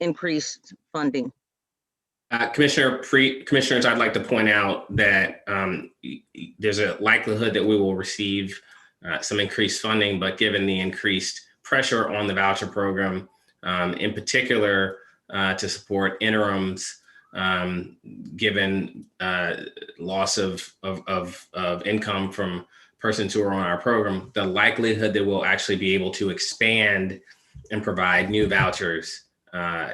increased funding.
Commissioners, I'd like to point out that there's a likelihood that we will receive some increased funding, but given the increased pressure on the voucher program, in particular to support interims, given loss of income from persons who are on our program, the likelihood that we'll actually be able to expand and provide new vouchers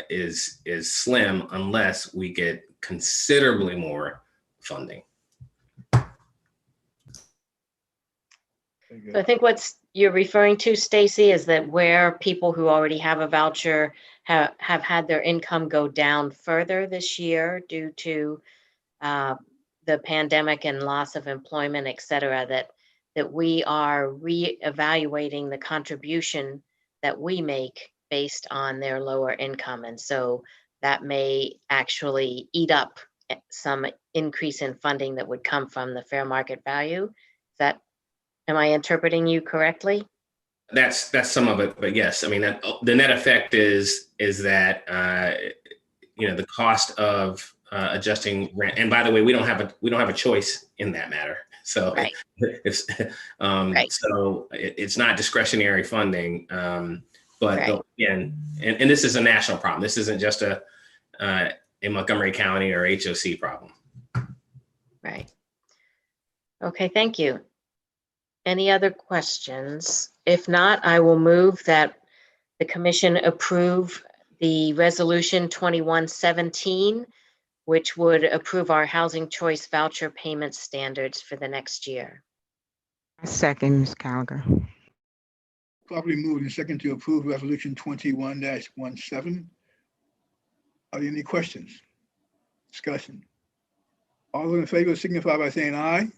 is slim unless we get considerably more funding.
So I think what you're referring to, Stacy, is that where people who already have a voucher have had their income go down further this year due to the pandemic and loss of employment, et cetera, that we are reevaluating the contribution that we make based on their lower income. And so that may actually eat up some increase in funding that would come from the fair market value. Am I interpreting you correctly?
That's some of it, but yes, I mean, the net effect is that the cost of adjusting rent. And by the way, we don't have a choice in that matter. So
right.
It's not discretionary funding. But
right.
Again, and this is a national problem. This isn't just a Montgomery County or HOC problem.
Right. Okay, thank you. Any other questions? If not, I will move that the commission approve the resolution 2117, which would approve our housing choice voucher payment standards for the next year.
I second, Ms. Gallagher.
Properly moved and second to approve resolution 21-17. Are there any questions? Discussion? All those in favor signify by saying aye.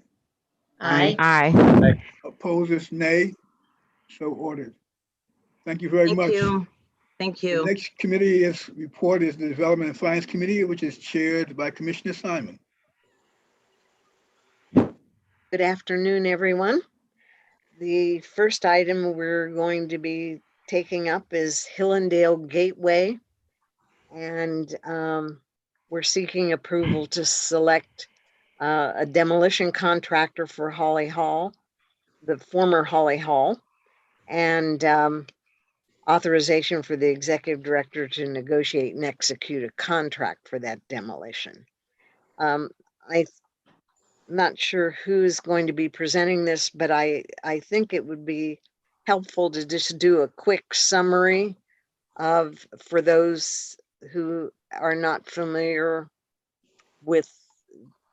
Aye.
Aye.
Opposers, nay. So ordered. Thank you very much.
Thank you.
The next committee report is the Development and Finance Committee, which is chaired by Commissioner Simon.
Good afternoon, everyone. The first item we're going to be taking up is Hillendale Gateway. And we're seeking approval to select a demolition contractor for Holly Hall, the former Holly Hall, and authorization for the executive director to negotiate and execute a contract for that demolition. I'm not sure who's going to be presenting this, but I think it would be helpful to just do a quick summary for those who are not familiar with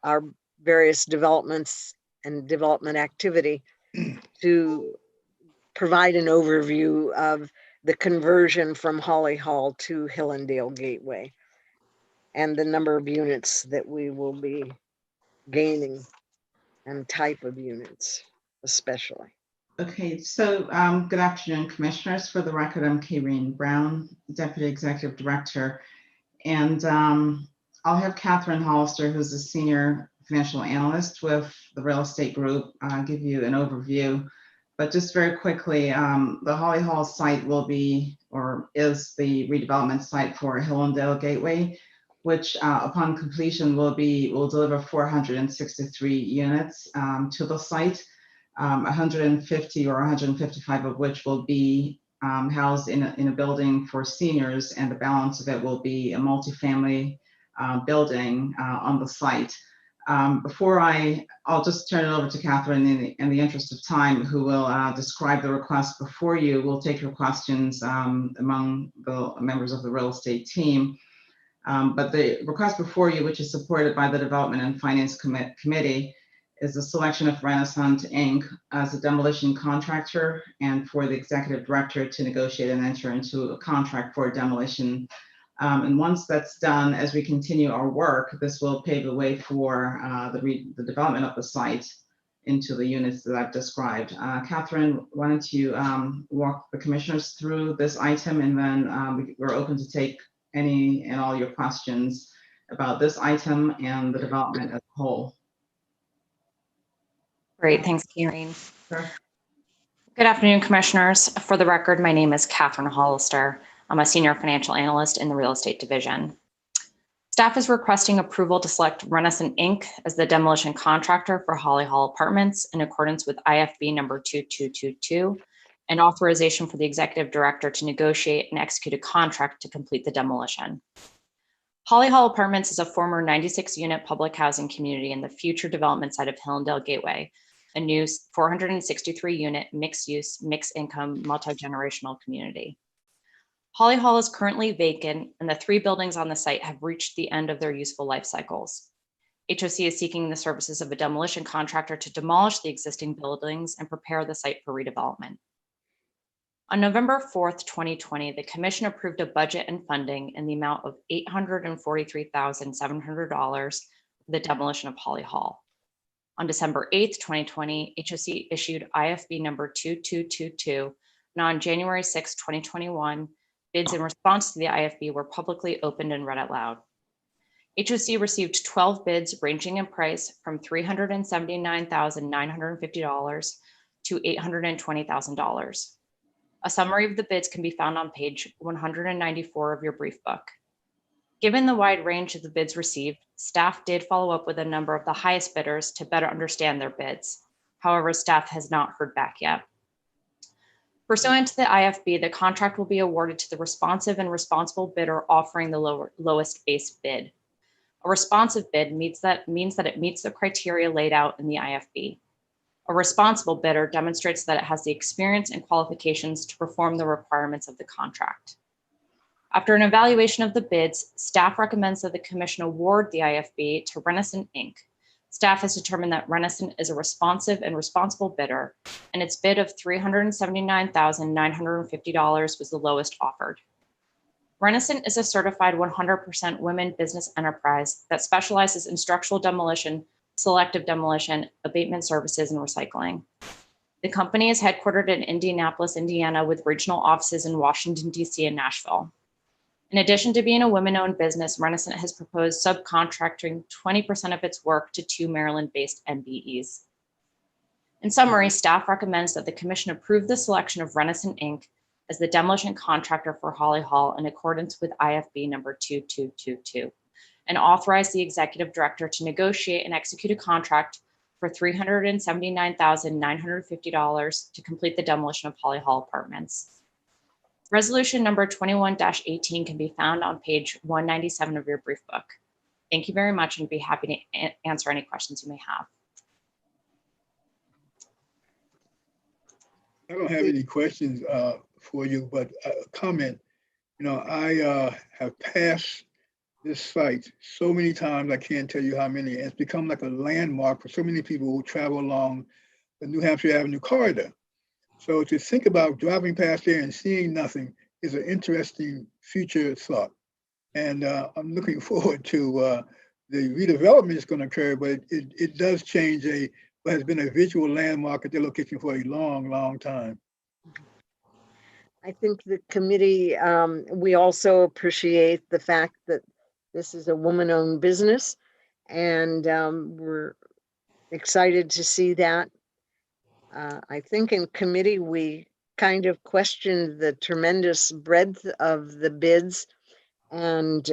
our various developments and development activity, to provide an overview of the conversion from Holly Hall to Hillendale Gateway and the number of units that we will be gaining and type of units especially.
Okay, so good afternoon, commissioners. For the record, I'm Kareen Brown, Deputy Executive Director, and I'll have Catherine Hollister, who's a Senior Financial Analyst with the Real Estate Group, give you an overview. But just very quickly, the Holly Hall site will be, or is the redevelopment site for Hillendale Gateway, which upon completion will deliver 463 units to the site. 150 or 155 of which will be housed in a building for seniors, and the balance of it will be a multifamily building on the site. I'll just turn it over to Catherine in the interest of time, who will describe the request before you. We'll take your questions among the members of the real estate team. But the request before you, which is supported by the Development and Finance Committee, is the selection of Renaissance Inc. as a demolition contractor and for the executive director to negotiate and enter into a contract for demolition. And once that's done, as we continue our work, this will pave the way for the development of the site into the units that I've described. Catherine, why don't you walk the commissioners through this item, and then we're open to take any and all your questions about this item and the development as a whole.
Great, thanks, Kareen.
Sure.
Good afternoon, commissioners. For the record, my name is Catherine Hollister. I'm a Senior Financial Analyst in the Real Estate Division. Staff is requesting approval to select Renaissance Inc. as the demolition contractor for Holly Hall Apartments in accordance with IFB number 2222, and authorization for the Executive Director to negotiate and execute a contract to complete the demolition. Holly Hall Apartments is a former 96-unit public housing community in the future development site of Hillendale Gateway, a new 463-unit mixed-use, mixed-income, multi-generational community. Holly Hall is currently vacant, and the 3 buildings on the site have reached the end of their useful life cycles. HOC is seeking the services of a demolition contractor to demolish the existing buildings and prepare the site for redevelopment. On November 4th, 2020, the Commission approved a budget and funding in the amount of $843,700 for the demolition of Holly Hall. On December 8th, 2020, HOC issued IFB number 2222, and on January 6, 2021, bids in response to the IFB were publicly opened and read out loud. HOC received 12 bids ranging in price from $379,950 to $820,000. A summary of the bids can be found on page 194 of your brief book. Given the wide range of the bids received, staff did follow up with a number of the highest bidders to better understand their bids. However, staff has not heard back yet. Pursuant to the IFB, the contract will be awarded to the responsive and responsible bidder offering the lowest base bid. A responsive bid means that it meets the criteria laid out in the IFB. A responsible bidder demonstrates that it has the experience and qualifications to perform the requirements of the contract. After an evaluation of the bids, staff recommends that the Commission award the IFB to Renaissance Inc. Staff has determined that Renaissance is a responsive and responsible bidder, and its bid of $379,950 was the lowest offered. Renaissance is a certified 100% women business enterprise that specializes in structural demolition, selective demolition, abatement services, and recycling. The company is headquartered in Indianapolis, Indiana, with regional offices in Washington, D.C. and Nashville. In addition to being a women-owned business, Renaissance has proposed subcontracting 20% of its work to 2 Maryland-based MBEs. In summary, staff recommends that the Commission approve the selection of Renaissance Inc. as the demolition contractor for Holly Hall in accordance with IFB number 2222. and authorize the executive director to negotiate and execute a contract for $379,950 to complete the demolition of Holly Hall Apartments. Resolution number 21-18 can be found on page 197 of your brief book. Thank you very much, and be happy to answer any questions you may have.
I don't have any questions for you, but a comment. You know, I have passed this site so many times, I can't tell you how many. It's become like a landmark for so many people who travel along the New Hampshire Avenue corridor. So to think about driving past there and seeing nothing is an interesting future thought. And I'm looking forward to the redevelopment is going to occur, but it does change what has been a visual landmark at their location for a long, long time.
I think the committee, we also appreciate the fact that this is a woman-owned business, and we're excited to see that. I think in committee, we kind of questioned the tremendous breadth of the bids, and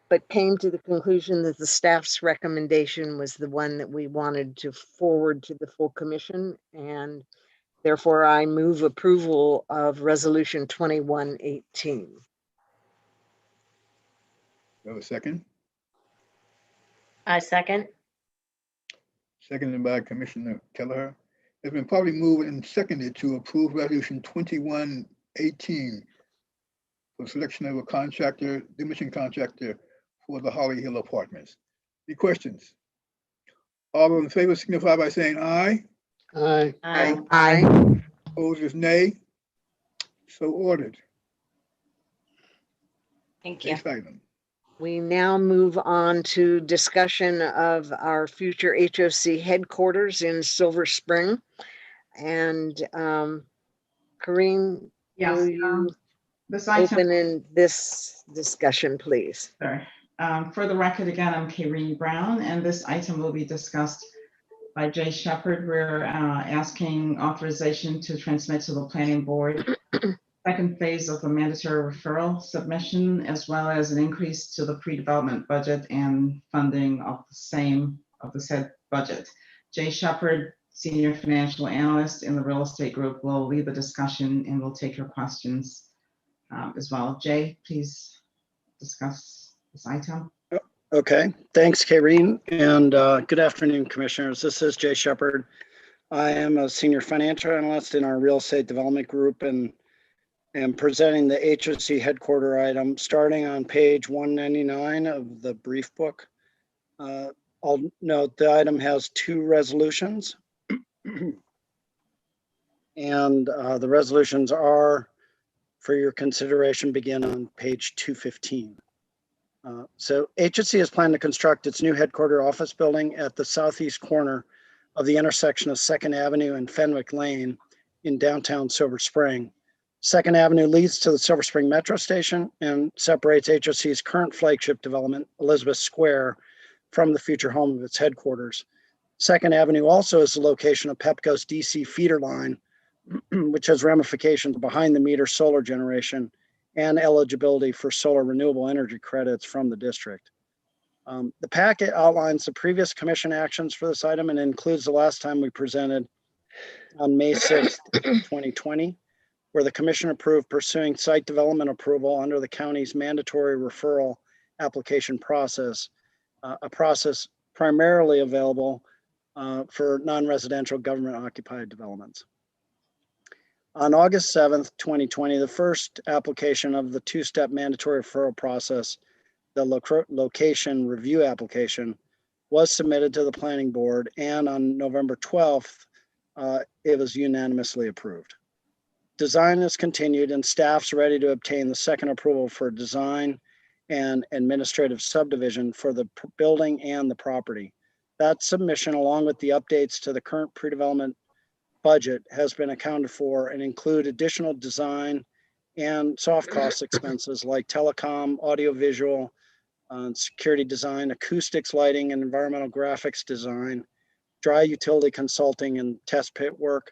but came to the conclusion that the staff's recommendation was the one that we wanted to forward to the full commission, and therefore I move approval of resolution 21-18.
Do I have a second?
I second.
Seconded by Commissioner Kelleher. It's been probably moved and seconded to approve resolution 21-18 for selection of a contractor, demolition contractor for the Holly Hill Apartments. Any questions? All those in favor signify by saying aye.
Aye.
Aye.
Aye.
Opposed is nay. So ordered.
Thank you.
Next item.
We now move on to discussion of our future HOC headquarters in Silver Spring. And Corinne,
Yes,
will you
this item,
open in this discussion, please?
sorry. For the record, again, I'm Karine Brown, and this item will be discussed by Jay Shepard. We're asking authorization to transmit to the planning board second phase of the mandatory referral submission, as well as an increase to the pre-development budget and funding of the said budget. Jay Shepard, Senior Financial Analyst in the Real Estate Group, will lead the discussion and will take your questions as well. Jay, please discuss this item.
Okay, thanks, Karine, and good afternoon, commissioners. This is Jay Shepard. I am a senior financial analyst in our real estate development group, and am presenting the HOC headquarter item starting on page 199 of the brief book. I'll note the item has two resolutions, and the resolutions are for your consideration begin on page 215. So HOC has planned to construct its new headquarter office building at the southeast corner of the intersection of 2nd Avenue and Fenwick Lane in downtown Silver Spring. 2nd Avenue leads to the Silver Spring Metro Station and separates HOC's current flagship development, Elizabeth Square, from the future home of its headquarters. 2nd Avenue also is the location of Pepco's DC feeder line, which has ramifications behind the meter solar generation and eligibility for solar renewable energy credits from the district. The packet outlines the previous commission actions for this item and includes the last time we presented on May 6th, 2020, where the commission approved pursuing site development approval under the county's mandatory referral application process, a process primarily available for non-residential government occupied developments. On August 7th, 2020, the first application of the two-step mandatory referral process, the location review application, was submitted to the planning board, and on November 12th, it was unanimously approved. Design is continued and staff's ready to obtain the second approval for design and administrative subdivision for the building and the property. That submission, along with the updates to the current pre-development budget, has been accounted for and include additional design and soft cost expenses like telecom, audiovisual, security design, acoustics, lighting, and environmental graphics design, dry utility consulting and test pit work,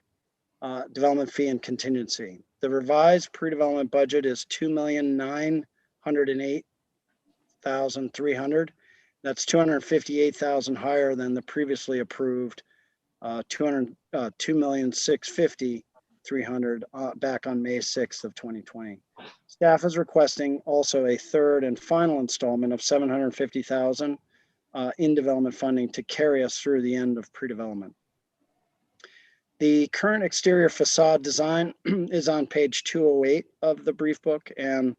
development fee and contingency. The revised pre-development budget is $2,908,000 $258,300. That's 258,000 higher than the previously approved $2,650,300 back on May 6th of 2020. Staff is requesting also a third and final installment of $750,000 in development funding to carry us through the end of pre-development. The current exterior facade design is on page 208 of the brief book, and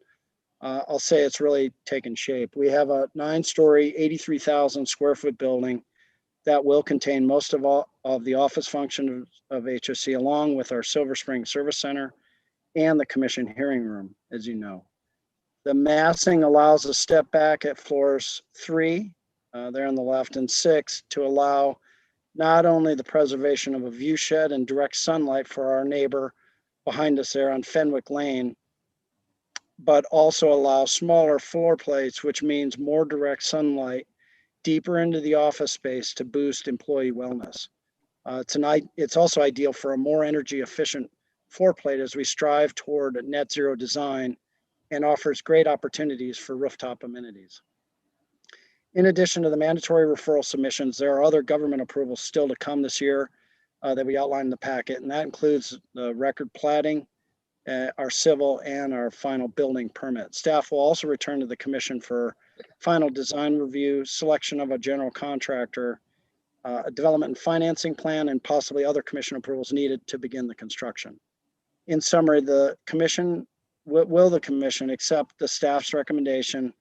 I'll say it's really taken shape. We have a 9-story, 83,000 square foot building that will contain most of all of the office functions of HOC, along with our Silver Spring Service Center and the commission hearing room, as you know. The massing allows a step back at floors 3, there on the left, and 6 to allow not only the preservation of a view shed and direct sunlight for our neighbor behind us there on Fenwick Lane, but also allow smaller floor plates, which means more direct sunlight deeper into the office space to boost employee wellness. It's also ideal for a more energy efficient floor plate as we strive toward a net zero design, and offers great opportunities for rooftop amenities. In addition to the mandatory referral submissions, there are other government approvals still to come this year that we outlined in the packet, and that includes the record platting, our civil, and our final building permit. Staff will also return to the commission for final design review, selection of a general contractor, a development and financing plan, and possibly other commission approvals needed to begin the construction. In summary, the commission will the commission accept the staff's recommendation,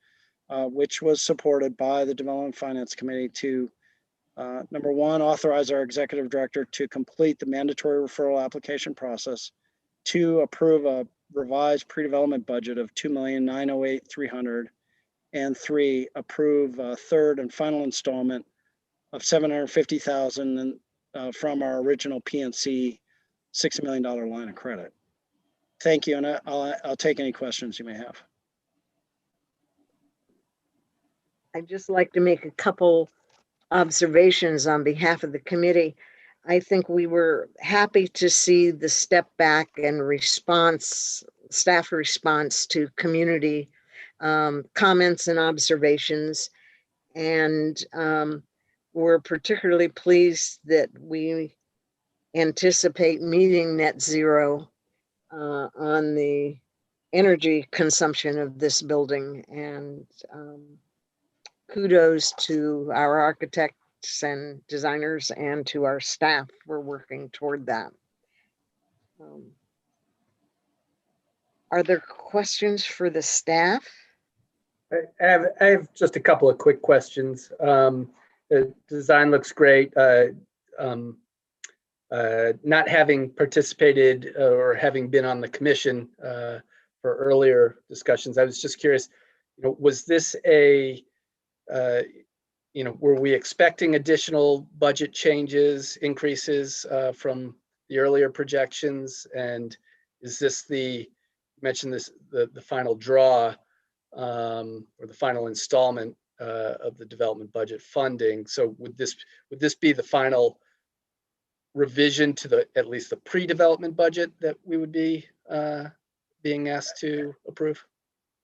which was supported by the Development Finance Committee, to number 1, authorize our executive director to complete the mandatory referral application process, 2, approve a revised pre-development budget of $2,908,300, and 3, approve a third and final installment of $750,000 from our original PNC $60 million line of credit. Thank you, and I'll take any questions you may have.
I'd just like to make a couple observations on behalf of the committee. I think we were happy to see the step back and staff response to community comments and observations. And we're particularly pleased that we anticipate meeting net zero on the energy consumption of this building. And kudos to our architects and designers and to our staff for working toward that. Are there questions for the staff?
I have just a couple of quick questions. The design looks great. Not having participated or having been on the commission for earlier discussions, I was just curious, was this were we expecting additional budget changes, increases from the earlier projections? And is this you mentioned this, the final draw or the final installment of the development budget funding? So would this be the final revision to at least the pre-development budget that we would be being asked to approve?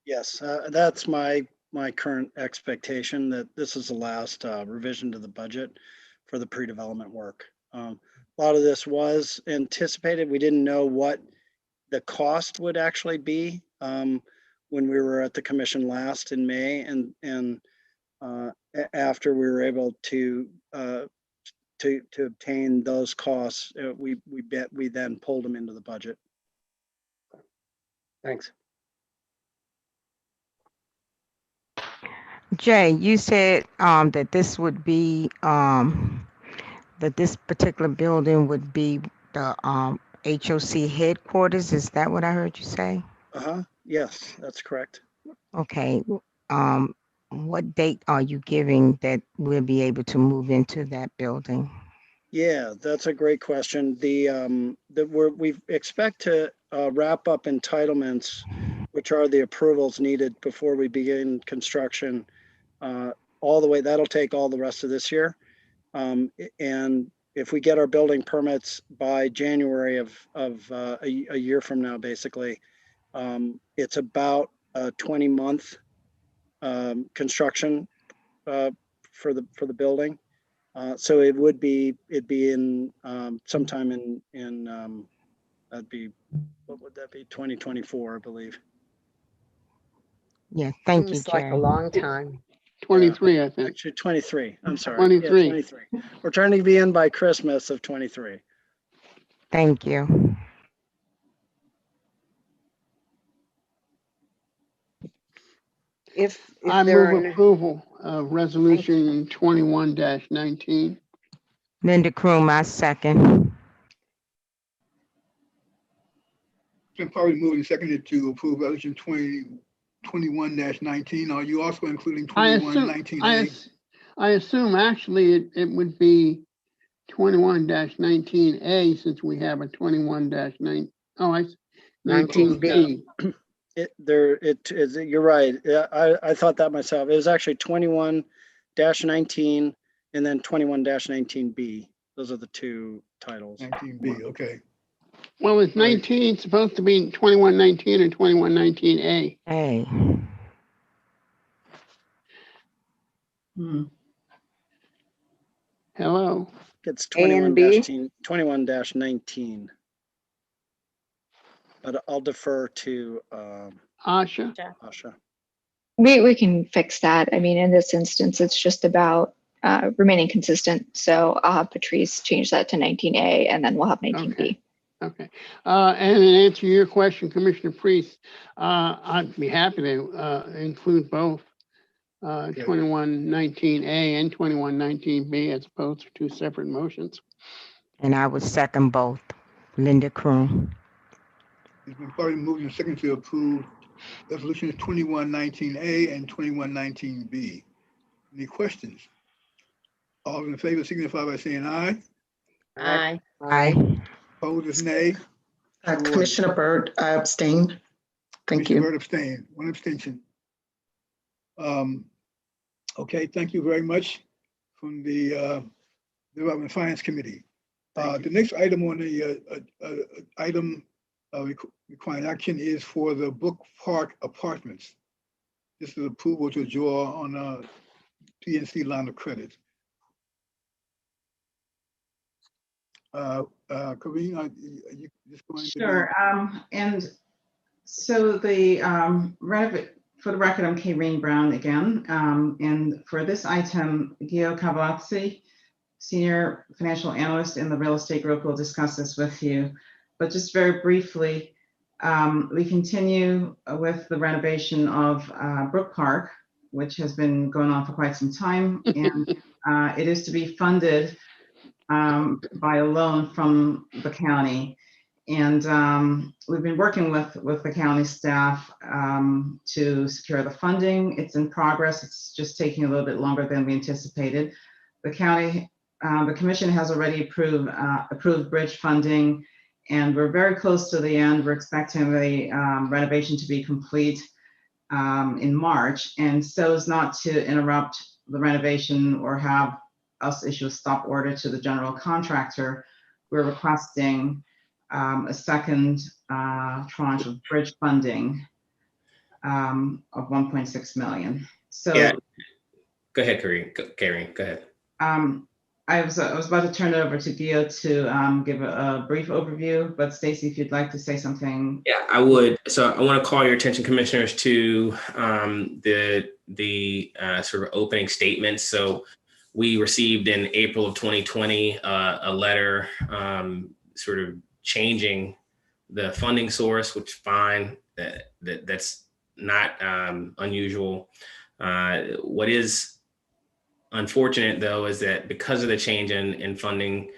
Yes, that's my current expectation, that this is the last revision to the budget for the pre-development work. A lot of this was anticipated. We didn't know what the cost would actually be when we were at the commission last in May, and after we were able to obtain those costs, we then pulled them into the budget.
Thanks.
Jay, you said that this would be that this particular building would be the HOC headquarters. Is that what I heard you say?
Yes, that's correct.
Okay. What date are you giving that we'll be able to move into that building?
Yeah, that's a great question. We expect to wrap up entitlements, which are the approvals needed before we begin construction, all the way. That'll take all the rest of this year. And if we get our building permits by January of a year from now, basically, it's about a 20-month construction for the building. So it'd be in sometime in that'd be, what would that be? 2024, I believe.
Yeah, thank you,
Seems like a
Chair.
long time.
23, I think.
Actually, 23. I'm sorry.
23.
Yeah, 23. We're trying to be in by Christmas of 23.
Thank you.
If
I
there
move
are
approval of resolution 21-19.
Linda Kroom, I second.
Been probably moved and seconded to approve resolution 21-19. Are you also including
I assume,
21-19A?
I assume actually it would be 21-19A since we have a 21-9. Oh, 19B.
You're right. Yeah, I thought that myself. It was actually 21-19 and then 21-19B. Those are the two titles.
19B, okay.
Well, is 19 supposed to be 21-19 or 21-19A?
Hey.
Hello.
It's
A and B?
21-19. But I'll defer to
Asha.
Asha.
We can fix that. I mean, in this instance, it's just about remaining consistent. So I'll have Patrice change that to 19A and then we'll have 19B.
Okay. And in answer to your question, Commissioner Priest, I'd be happy to include both 21-19A and 21-19B as opposed to two separate motions.
And I would second both. Linda Kroom.
It's been probably moved and seconded to approve resolutions 21-19A and 21-19B. Any questions? All in favor signify by saying aye.
Aye.
Aye.
Opposed is nay.
Commissioner Byrd, I abstain. Thank
Commissioner
you.
Byrd abstained, one abstention. Okay, thank you very much from the Development and Finance Committee. The next item on the requiring action is for the Brook Park Apartments. This is approval to draw on a PNC line of credit. Corinne, are you just going to?
Sure. And so the for the record, I'm Karine Brown again. And for this item, Gio Cavalazzi, Senior Financial Analyst in the Real Estate Group, will discuss this with you. But just very briefly, we continue with the renovation of Brook Park, which has been going on for quite some time. And it is to be funded by a loan from the county. And we've been working with the county staff to secure the funding. It's in progress. It's just taking a little bit longer than we anticipated. The county, the commission has already approved bridge funding, and we're very close to the end. We're expecting the renovation to be complete in March. And so as not to interrupt the renovation or have us issue a stop order to the general contractor, we're requesting a second tranche of bridge funding of 1.6 million. So
yeah, go ahead, Karine, go ahead.
I was about to turn it over to Gio to give a brief overview, but Stacy, if you'd like to say something.
Yeah, I would. So I want to call your attention, commissioners, to the sort of opening statements. So we received in April of 2020 a letter sort of changing the funding source, which is fine. That's not unusual. What is unfortunate, though, is that because of the change in funding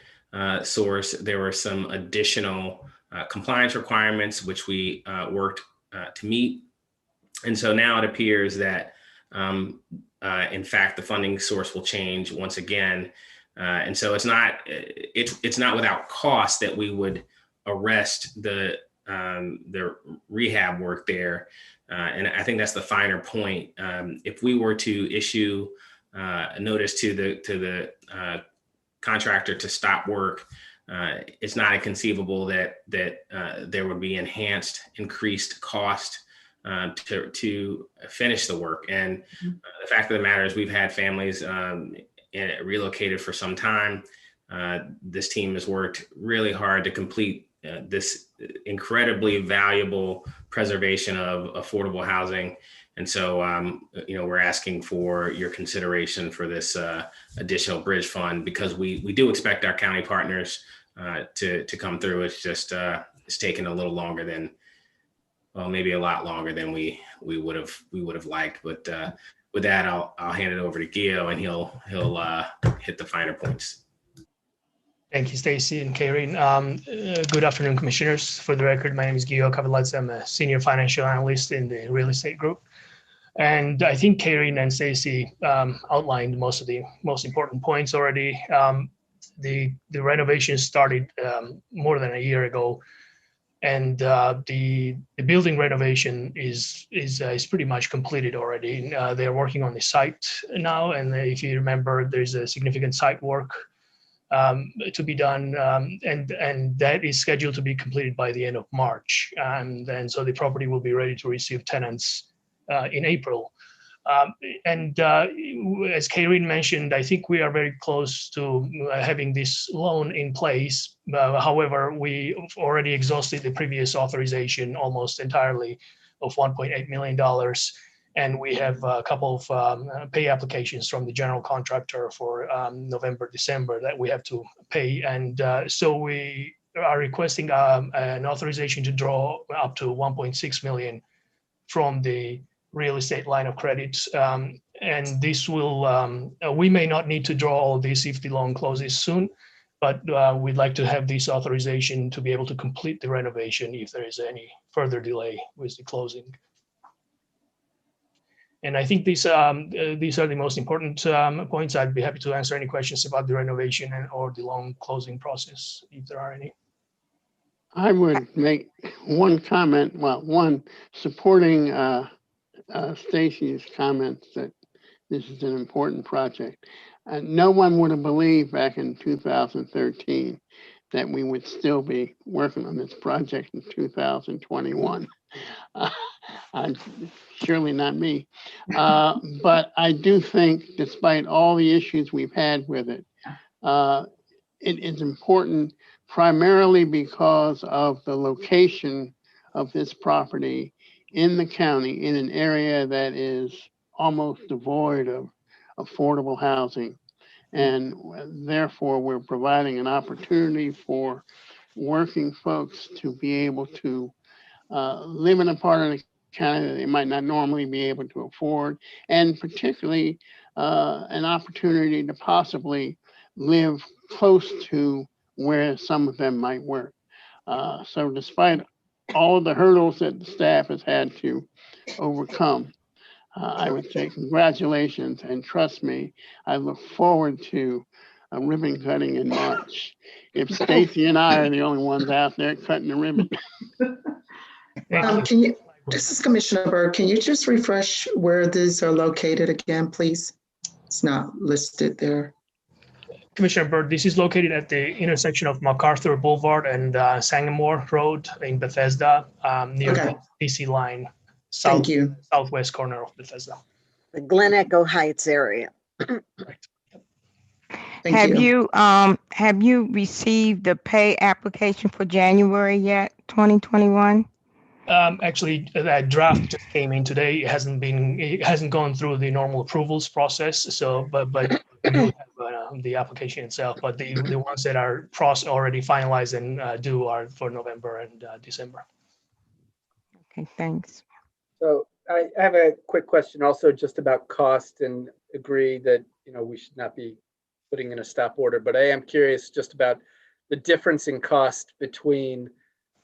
source, there were some additional compliance requirements which we worked to meet. And so now it appears that, in fact, the funding source will change once again. And so it's not without cost that we would arrest the rehab work there. And I think that's the finer point. If we were to issue a notice to the contractor to stop work, it's not inconceivable that there would be increased cost to finish the work. And the fact of the matter is we've had families relocated for some time. This team has worked really hard to complete this incredibly valuable preservation of affordable housing. And so, we're asking for your consideration for this additional bridge fund, because we do expect our county partners to come through. It's just it's taken a little longer than, well, maybe a lot longer than we would have liked. But with that, I'll hand it over to Gio, and he'll hit the finer points.
Thank you, Stacy and Karen. Good afternoon, commissioners. For the record, my name is Gio Cavallazzi. I'm a senior financial analyst in the real estate group. And I think Karen and Stacy outlined most of the most important points already. The renovation started more than a year ago, and the building renovation is pretty much completed already. They're working on the site now, and if you remember, there's a significant site work to be done, and that is scheduled to be completed by the end of March. And so the property will be ready to receive tenants in April. As Karen mentioned, I think we are very close to having this loan in place. However, we already exhausted the previous authorization almost entirely of $1.8 million. And we have a couple of pay applications from the general contractor for November, December that we have to pay. And so we are requesting an authorization to draw up to $1.6 million from the real estate line of credit. And this will, we may not need to draw all this if the loan closes soon, but we'd like to have this authorization to be able to complete the renovation if there is any further delay with the closing. And I think these are the most important points. I'd be happy to answer any questions about the renovation or the loan closing process, if there are any.
I would make one comment, one supporting Stacy's comments that this is an important project. No one would have believed back in 2013 that we would still be working on this project in 2021. Surely not me. But I do think, despite all the issues we've had with it, it is important primarily because of the location of this property in the county, in an area that is almost devoid of affordable housing. And therefore, we're providing an opportunity for working folks to be able to live in a part of the county that they might not normally be able to afford, and particularly an opportunity to possibly live close to where some of them might work. So despite all of the hurdles that the staff has had to overcome, I would say congratulations, and trust me, I look forward to a ribbon cutting in March. If Stacy and I are the only ones out there cutting the ribbon.
This is Commissioner Byrd. Can you just refresh where these are located again, please? It's not listed there.
Commissioner Byrd, this is located at the intersection of MacArthur Boulevard and Sangamore Road in Bethesda, near the DC line, southwest corner of Bethesda.
The Glen Echo Heights area.
Have you received the pay application for January yet, 2021?
Actually, that draft just came in today. It hasn't gone through the normal approvals process. So, but we do have the application itself. But the ones that are already finalized and due are for November and December.
Okay, thanks.
So I have a quick question also just about cost, and agree that we should not be putting in a stop order. But I am curious just about the difference in cost between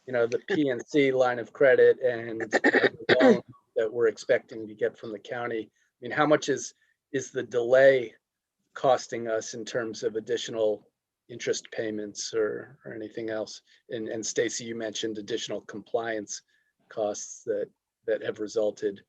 the PNC line of credit and the loan that we're expecting to get from the county. I mean, how much is the delay costing us in terms of additional interest payments or anything else? And Stacy, you mentioned additional compliance costs that have resulted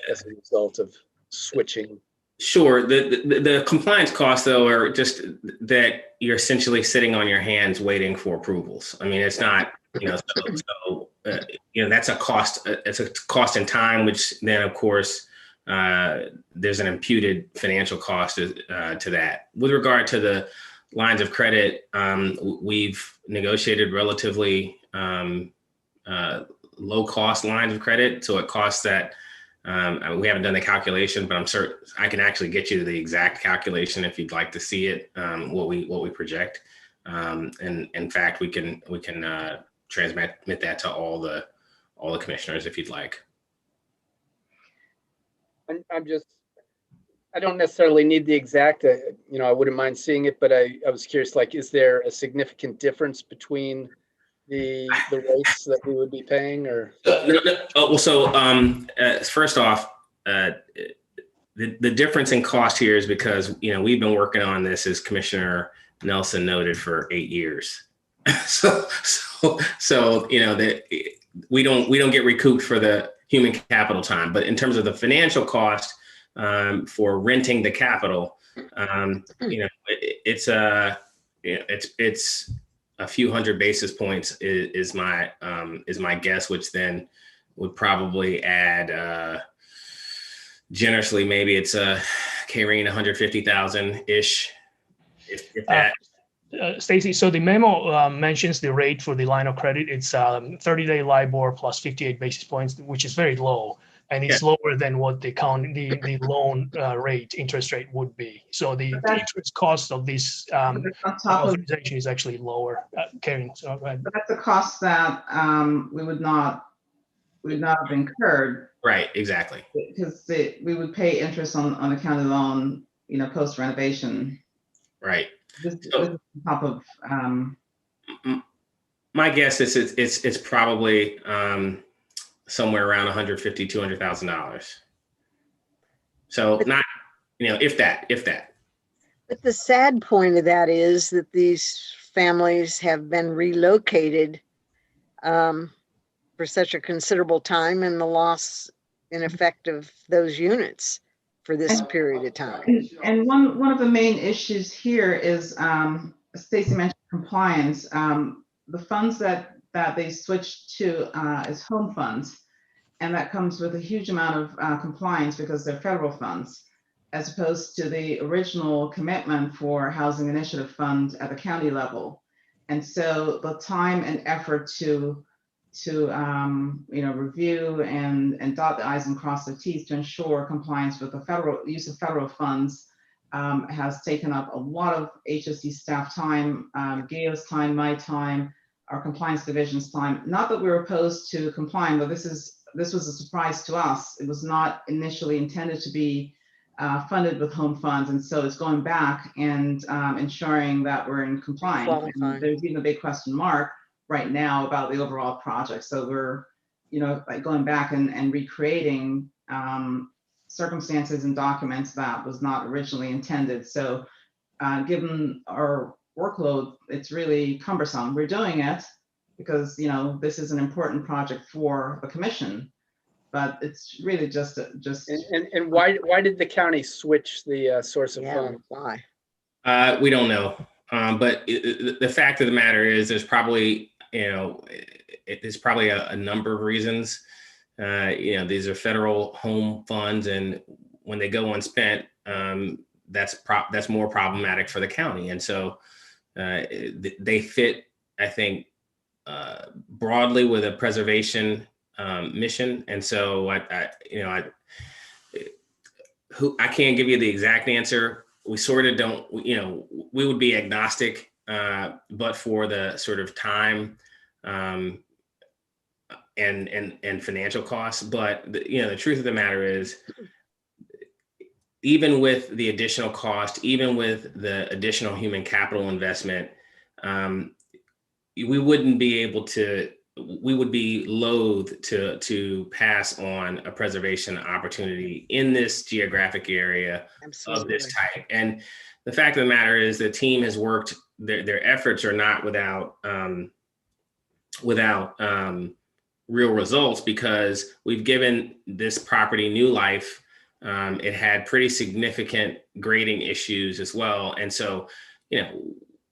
as a result of switching.
Sure. The compliance costs, though, are just that you're essentially sitting on your hands waiting for approvals. I mean, it's not, so that's a cost. It's a cost in time, which then of course there's an imputed financial cost to that. With regard to the lines of credit, we've negotiated relatively low cost lines of credit. So it costs that, we haven't done the calculation, but I'm certain I can actually get you the exact calculation if you'd like to see it, what we project. And in fact, we can transmit that to all the commissioners if you'd like.
I don't necessarily need the exact, I wouldn't mind seeing it, but I was curious, like, is there a significant difference between the rates that we would be paying, or?
First off, the difference in cost here is because, we've been working on this, as Commissioner Nelson noted, for 8 years. So we don't get recouped for the human capital time, but in terms of the financial cost for renting the capital, it's a few hundred basis points is my guess, which then would probably add generously, maybe it's carrying 150,000 ish, if that.
Stacy, so the memo mentions the rate for the line of credit. It's 30-day LIBOR plus 58 basis points, which is very low, and it's lower than what the loan interest rate would be. So the interest cost of this authorization is actually lower. Karen, so go ahead.
But that's a cost that we would not have incurred.
Right, exactly.
Because we would pay interest on the county loan, post renovation.
Right.
This is on top of.
My guess is it's probably somewhere around $150,000 to $200,000. So not, if that.
But the sad point of that is that these families have been relocated for such a considerable time, and the loss in effect of those units for this period of time.
And one of the main issues here is, Stacy mentioned compliance. The funds that they switched to is home funds, and that comes with a huge amount of compliance because they're federal funds, as opposed to the original commitment for housing initiative fund at the county level. And so the time and effort to review and dot the I's and cross the T's to ensure compliance with the use of federal funds has taken up a lot of HOC staff time, Gail's time, my time, our compliance division's time. Not that we're opposed to complying, but this was a surprise to us. It was not initially intended to be funded with home funds, and so it's going back and ensuring that we're in compliance. And there's even a big question mark right now about the overall project. So we're, like going back and recreating circumstances and documents that was not originally intended. So given our workload, it's really cumbersome. We're doing it because, this is an important project for the commission, but it's really just.
And why did the county switch the source of funds?
Why?
We don't know. But the fact of the matter is there's probably, it's probably a number of reasons. These are federal home funds, and when they go unspent, that's more problematic for the county. And so they fit, I think, broadly with a preservation mission. And so I can't give you the exact answer. We sort of don't, we would be agnostic, but for the sort of time and financial costs. But the truth of the matter is, even with the additional cost, even with the additional human capital investment, we wouldn't be able to. We would be loath to pass on a preservation opportunity in this geographic area of this type. And the fact of the matter is, the team has worked. Their efforts are not without real results, because we've given this property new life. It had pretty significant grading issues as well, and so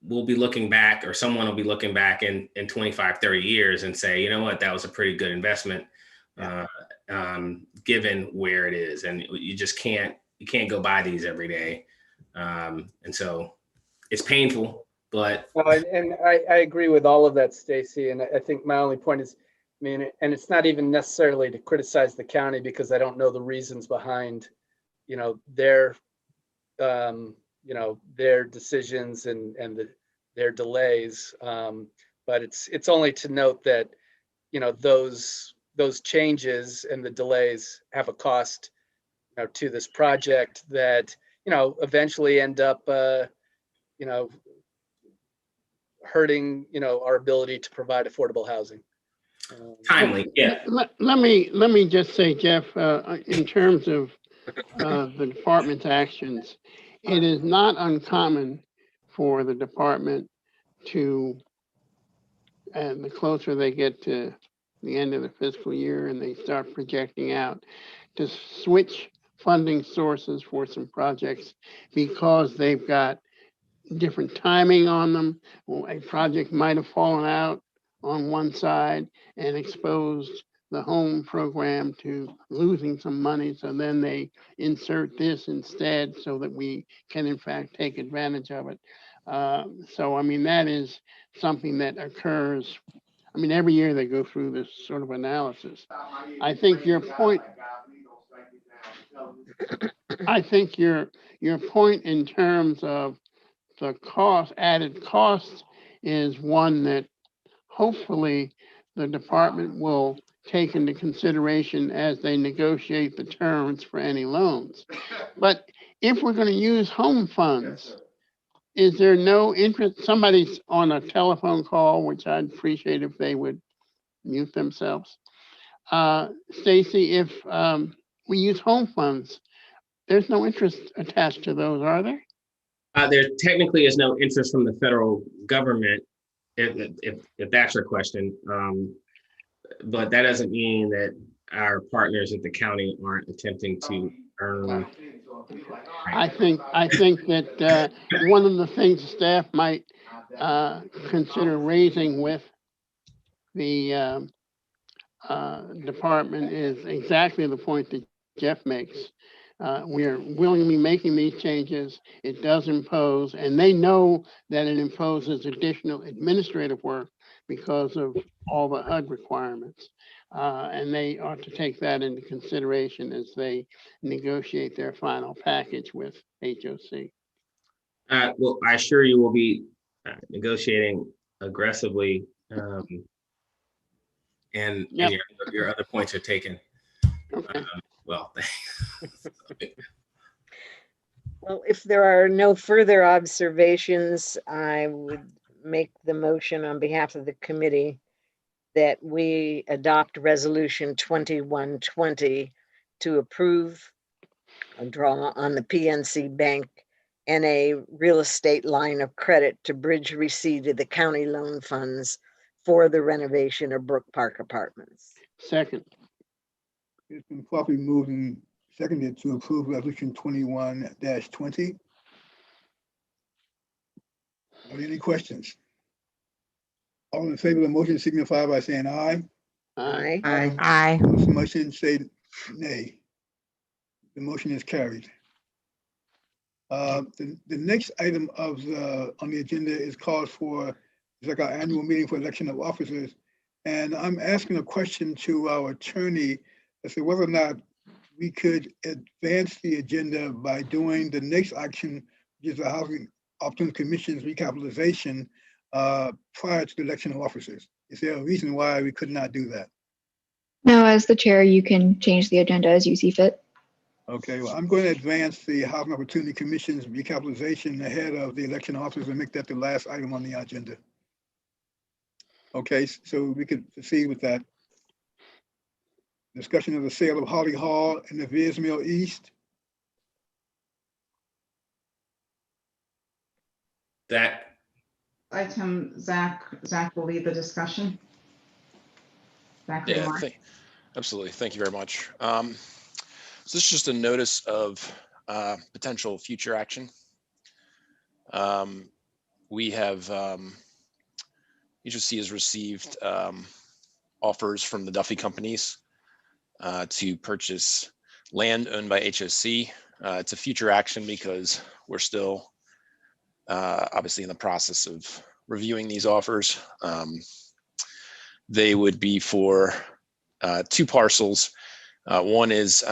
we'll be looking back, or someone will be looking back in 25, 30 years and say, you know what, that was a pretty good investment, given where it is. And you just can't go buy these every day. And so it's painful, but.
No, and I agree with all of that, Stacy. And I think my only point is, I mean, and it's not even necessarily to criticize the county, because I don't know the reasons behind, their decisions and their delays. But it's only to note that, those changes and the delays have a cost, to this project that, eventually end up, hurting, our ability to provide affordable housing.
Timely, yeah.
Let me just say, Jeff, in terms of the department's actions, it is not uncommon for the department to, and the closer they get to the end of the fiscal year and they start projecting out, to switch funding sources for some projects because they've got different timing on them. A project might have fallen out on one side and exposed the home program to losing some money. So then they insert this instead so that we can in fact take advantage of it. So, I mean, that is something that occurs. I mean, every year they go through this sort of analysis. I think your point in terms of the added cost is one that hopefully the department will take into consideration as they negotiate the terms for any loans. But if we're going to use home funds, is there no interest? Somebody's on a telephone call, which I'd appreciate if they would mute themselves. Stacy, if we use home funds, there's no interest attached to those, are there?
There technically is no interest from the federal government, if that's your question. But that doesn't mean that our partners at the county aren't attempting to earn.
I think that one of the things staff might consider raising with the department is exactly the point that Jeff makes. We are willingly making these changes. It does impose, and they know that it imposes additional administrative work because of all the HUD requirements. And they ought to take that into consideration as they negotiate their final package with HOC.
Well, I assure you will be negotiating aggressively, and your other points are taken.
Okay.
Well,
Well, if there are no further observations, I would make the motion on behalf of the committee that we adopt resolution 2120 to approve a draw on the PNC Bank and a real estate line of credit to bridge receipt of the county loan funds for the renovation of Brook Park Apartments.
Second.
It's been properly moved and seconded to approve resolution 21-20. Are there any questions? All in favor of the motion signify by saying aye.
Aye.
Aye. Aye.
Opposed to the motion say nay. The motion is carried. The next item on the agenda is called for, it's like our annual meeting for election of officers. And I'm asking a question to our attorney as to whether or not we could advance the agenda by doing the next action, which is the Housing Opportunity Commission's recapitalization prior to the election of officers. Is there a reason why we could not do that?
No, as the chair, you can change the agenda as you see fit.
Okay, well, I'm going to advance the Housing Opportunity Commission's recapitalization ahead of the election of officers and make that the last item on the agenda. Okay, so we could proceed with that. Discussion of the sale of Holly Hall and the Viz Mill East.
that
Item, Zach will lead the discussion. Zach,
Yeah, absolutely. Thank you very much. So this is just a notice of potential future action. we have, HOC has received offers from the Duffy companies to purchase land owned by HOC. It's a future action because we're still obviously in the process of reviewing these offers. They would be for 2 parcels. One is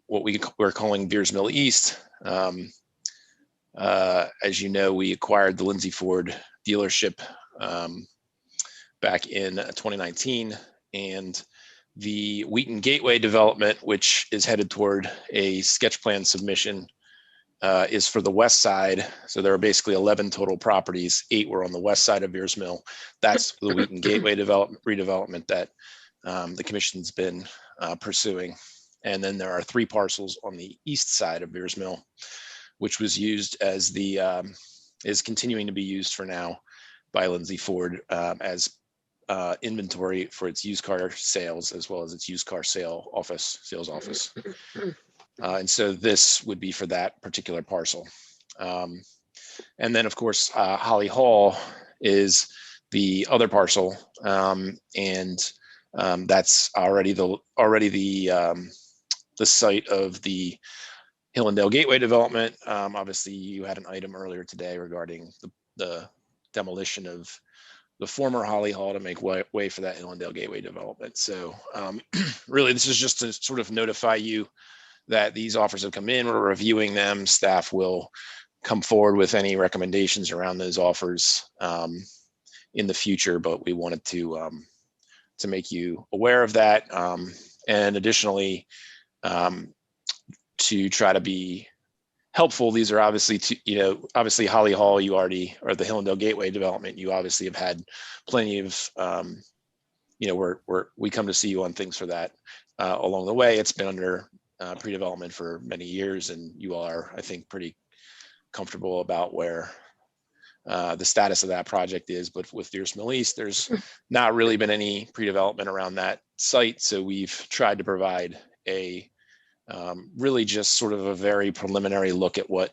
what we're calling Beers Mill East. As you know, we acquired the Lindsay Ford dealership back in 2019, and the Wheaton Gateway development, which is headed toward a sketch plan submission, is for the west side. So there are basically 11 total properties. 8 were on the west side of Beers Mill. That's the Wheaton Gateway redevelopment that the commission's been pursuing. And then there are 3 parcels on the east side of Beers Mill, which was used as is continuing to be used for now by Lindsay Ford as inventory for its used car sales, as well as its used car sales office. And so this would be for that particular parcel. And then of course, Holly Hall is the other parcel. And that's already the site of the Hillendale Gateway development. Obviously you had an item earlier today regarding the demolition of the former Holly Hall to make way for that Hillendale Gateway development. So really, this is just to sort of notify you that these offers have come in. We're reviewing them. Staff will come forward with any recommendations around those offers in the future, but we wanted to make you aware of that. And additionally, to try to be helpful, these are obviously, obviously Holly Hall, or the Hillendale Gateway development, you obviously have had plenty of, we come to see you on things for that along the way. It's been under pre-development for many years, and you all are, I think, pretty comfortable about where the status of that project is. But with Beers Mill East, there's not really been any pre-development around that site. So we've tried to provide a really just sort of a very preliminary look at what,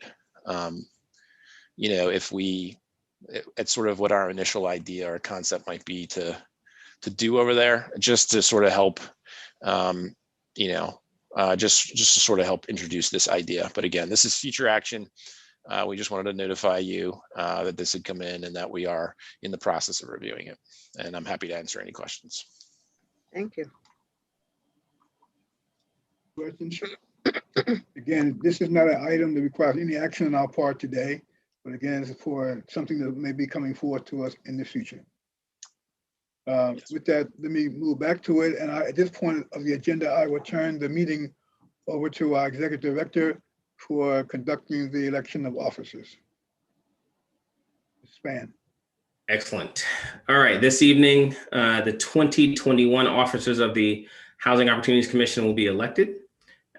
it's sort of what our initial idea or concept might be to do over there, just to sort of help, just to sort of help introduce this idea. But again, this is future action. We just wanted to notify you that this had come in and that we are in the process of reviewing it. And I'm happy to answer any questions.
Thank you.
Questions? Again, this is not an item that requires any action on our part today, but again, it's for something that may be coming forth to us in the future. With that, let me move back to it. And at this point of the agenda, I will turn the meeting over to our executive director for conducting the election of officers. Span.
Excellent. All right, this evening, the 2021 officers of the Housing Opportunities Commission will be elected.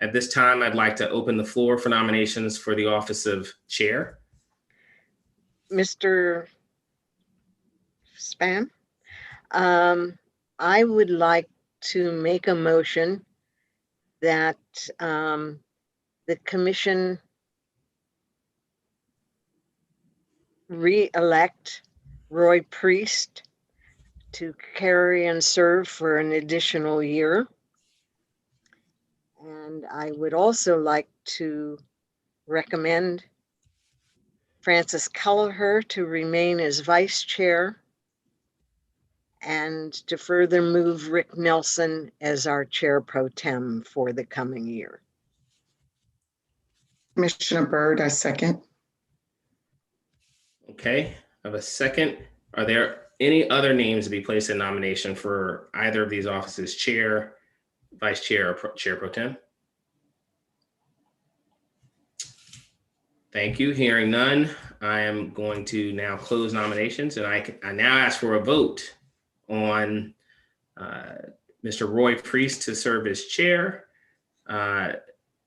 At this time, I'd like to open the floor for nominations for the office of chair.
Mr. Span, I would like to make a motion that the commission re-elect Roy Priest to carry and serve for an additional year. And I would also like to recommend Francis Kelleher to remain as vice chair and to further move Rick Nelson as our chair pro tem for the coming year.
Commissioner Byrd, I second.
Okay, I have a second. Are there any other names to be placed in nomination for either of these offices, chair, vice chair, or chair pro tem? Thank you. Hearing none, I am going to now close nominations, and I now ask for a vote on Mr. Roy Priest to serve as chair,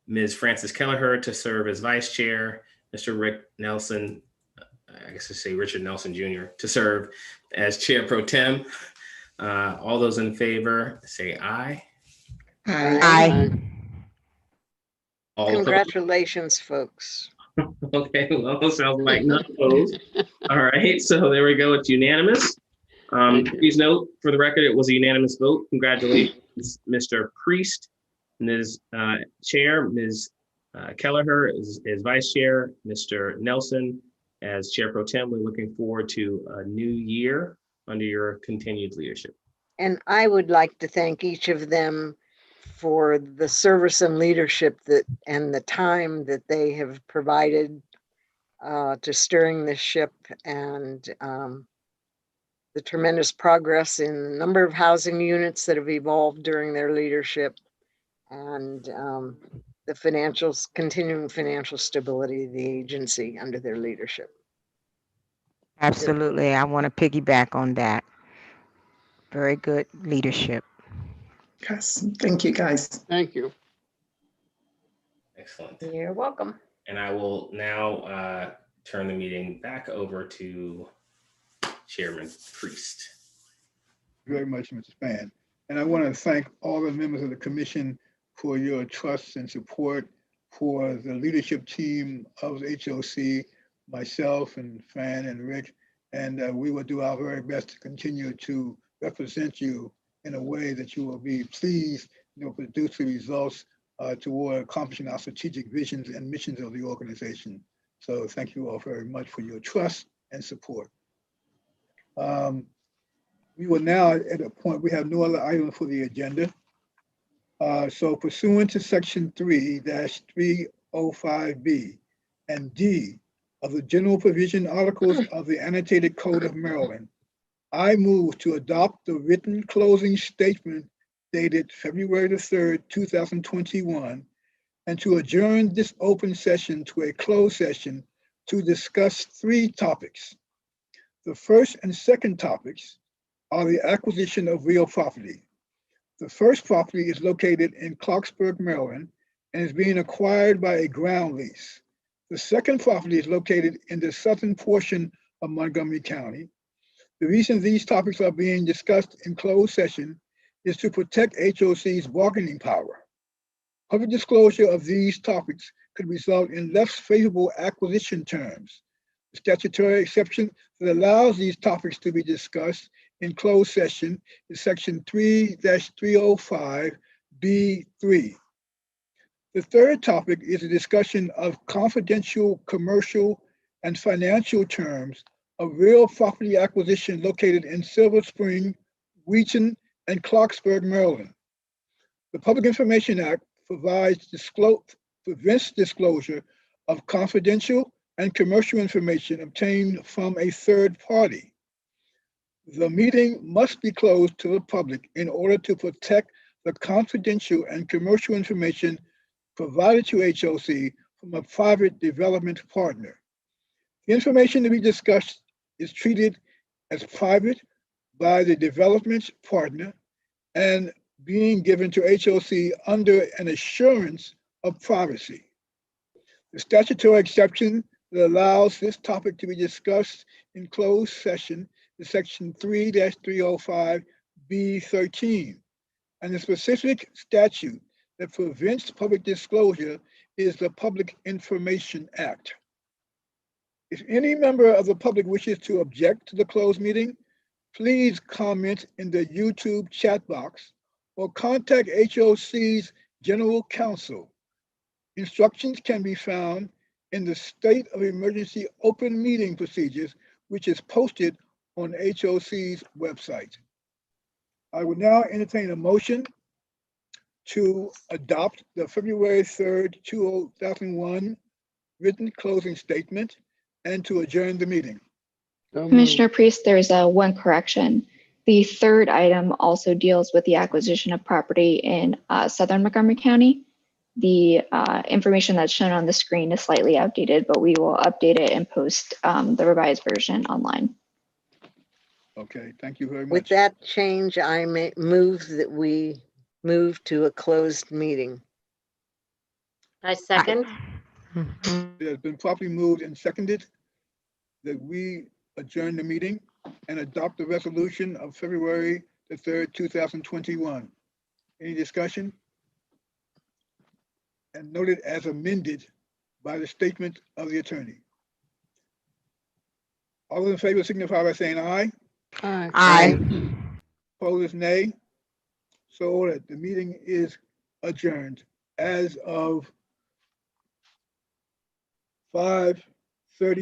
Ms. Francis Kelleher to serve as vice chair, Mr. Rick Nelson, I guess I say Richard Nelson Jr. to serve as chair pro tem. All those in favor say aye.
Aye.
Congratulations, folks.
Okay, well, sounds like none opposed. All right, so there we go. It's unanimous. Please note, for the record, it was a unanimous vote. Congratulations, Mr. Priest, Ms. Chair, Ms. Kelleher as Vice Chair, Mr. Nelson as Chair Pro Tem. We're looking forward to a new year under your continued leadership.
And I would like to thank each of them for the service and leadership and the time that they have provided to steering this ship, and the tremendous progress in the number of housing units that have evolved during their leadership, and the continuing financial stability of the agency under their leadership.
Absolutely. I want to piggyback on that. Very good leadership.
Yes, thank you, guys.
Thank you.
Excellent.
You're welcome.
And I will now turn the meeting back over to Chairman Priest.
Very much, Mr. Span. And I want to thank all the members of the commission for your trust and support for the leadership team of HOC, myself and Fran and Rick. And we will do our very best to continue to represent you in a way that you will be pleased, produce the results toward accomplishing our strategic visions and missions of the organization. So thank you all very much for your trust and support. We will now at a point, we have no other items for the agenda. So pursuant to section 3-305B and D of the general provision articles of the annotated code of Maryland, I move to adopt the written closing statement dated February the 3rd, 2021, and to adjourn this open session to a closed session to discuss 3 topics. The first and second topics are the acquisition of real property. The first property is located in Clarksburg, Maryland, and is being acquired by a ground lease. The second property is located in the southern portion of Montgomery County. The reason these topics are being discussed in closed session is to protect HOC's bargaining power. Public disclosure of these topics could result in less favorable acquisition terms. The statutory exception that allows these topics to be discussed in closed session is section 3-305B3. The third topic is a discussion of confidential commercial and financial terms of real property acquisition located in Silver Spring, Wheaton, and Clarksburg, Maryland. The Public Information Act prevents disclosure of confidential and commercial information obtained from a third party. The meeting must be closed to the public in order to protect the confidential and commercial information provided to HOC from a private development partner. The information to be discussed is treated as private by the development partner and being given to HOC under an assurance of privacy. The statutory exception that allows this topic to be discussed in closed session is section 3-305B13, and the specific statute that prevents public disclosure is the Public Information Act. If any member of the public wishes to object to the closed meeting, please comment in the YouTube chat box or contact HOC's General Counsel. Instructions can be found in the State of Emergency Open Meeting Procedures, which is posted on HOC's website. I will now entertain a motion to adopt the February 3rd, 2001 written closing statement and to adjourn the meeting.
Commissioner Priest, there's one correction. The third item also deals with the acquisition of property in southern Montgomery County. The information that's shown on the screen is slightly outdated, but we will update it and post the revised version online.
Okay, thank you very much.
With that change, I may move that we move to a closed meeting.
I second.
It has been properly moved and seconded that we adjourn the meeting and adopt the resolution of February the 3rd, 2021. Any discussion? And noted as amended by the statement of the attorney. All those in favor signify by saying aye.
Aye.
Opposed, nay. So ordered. The meeting is adjourned as of 5:30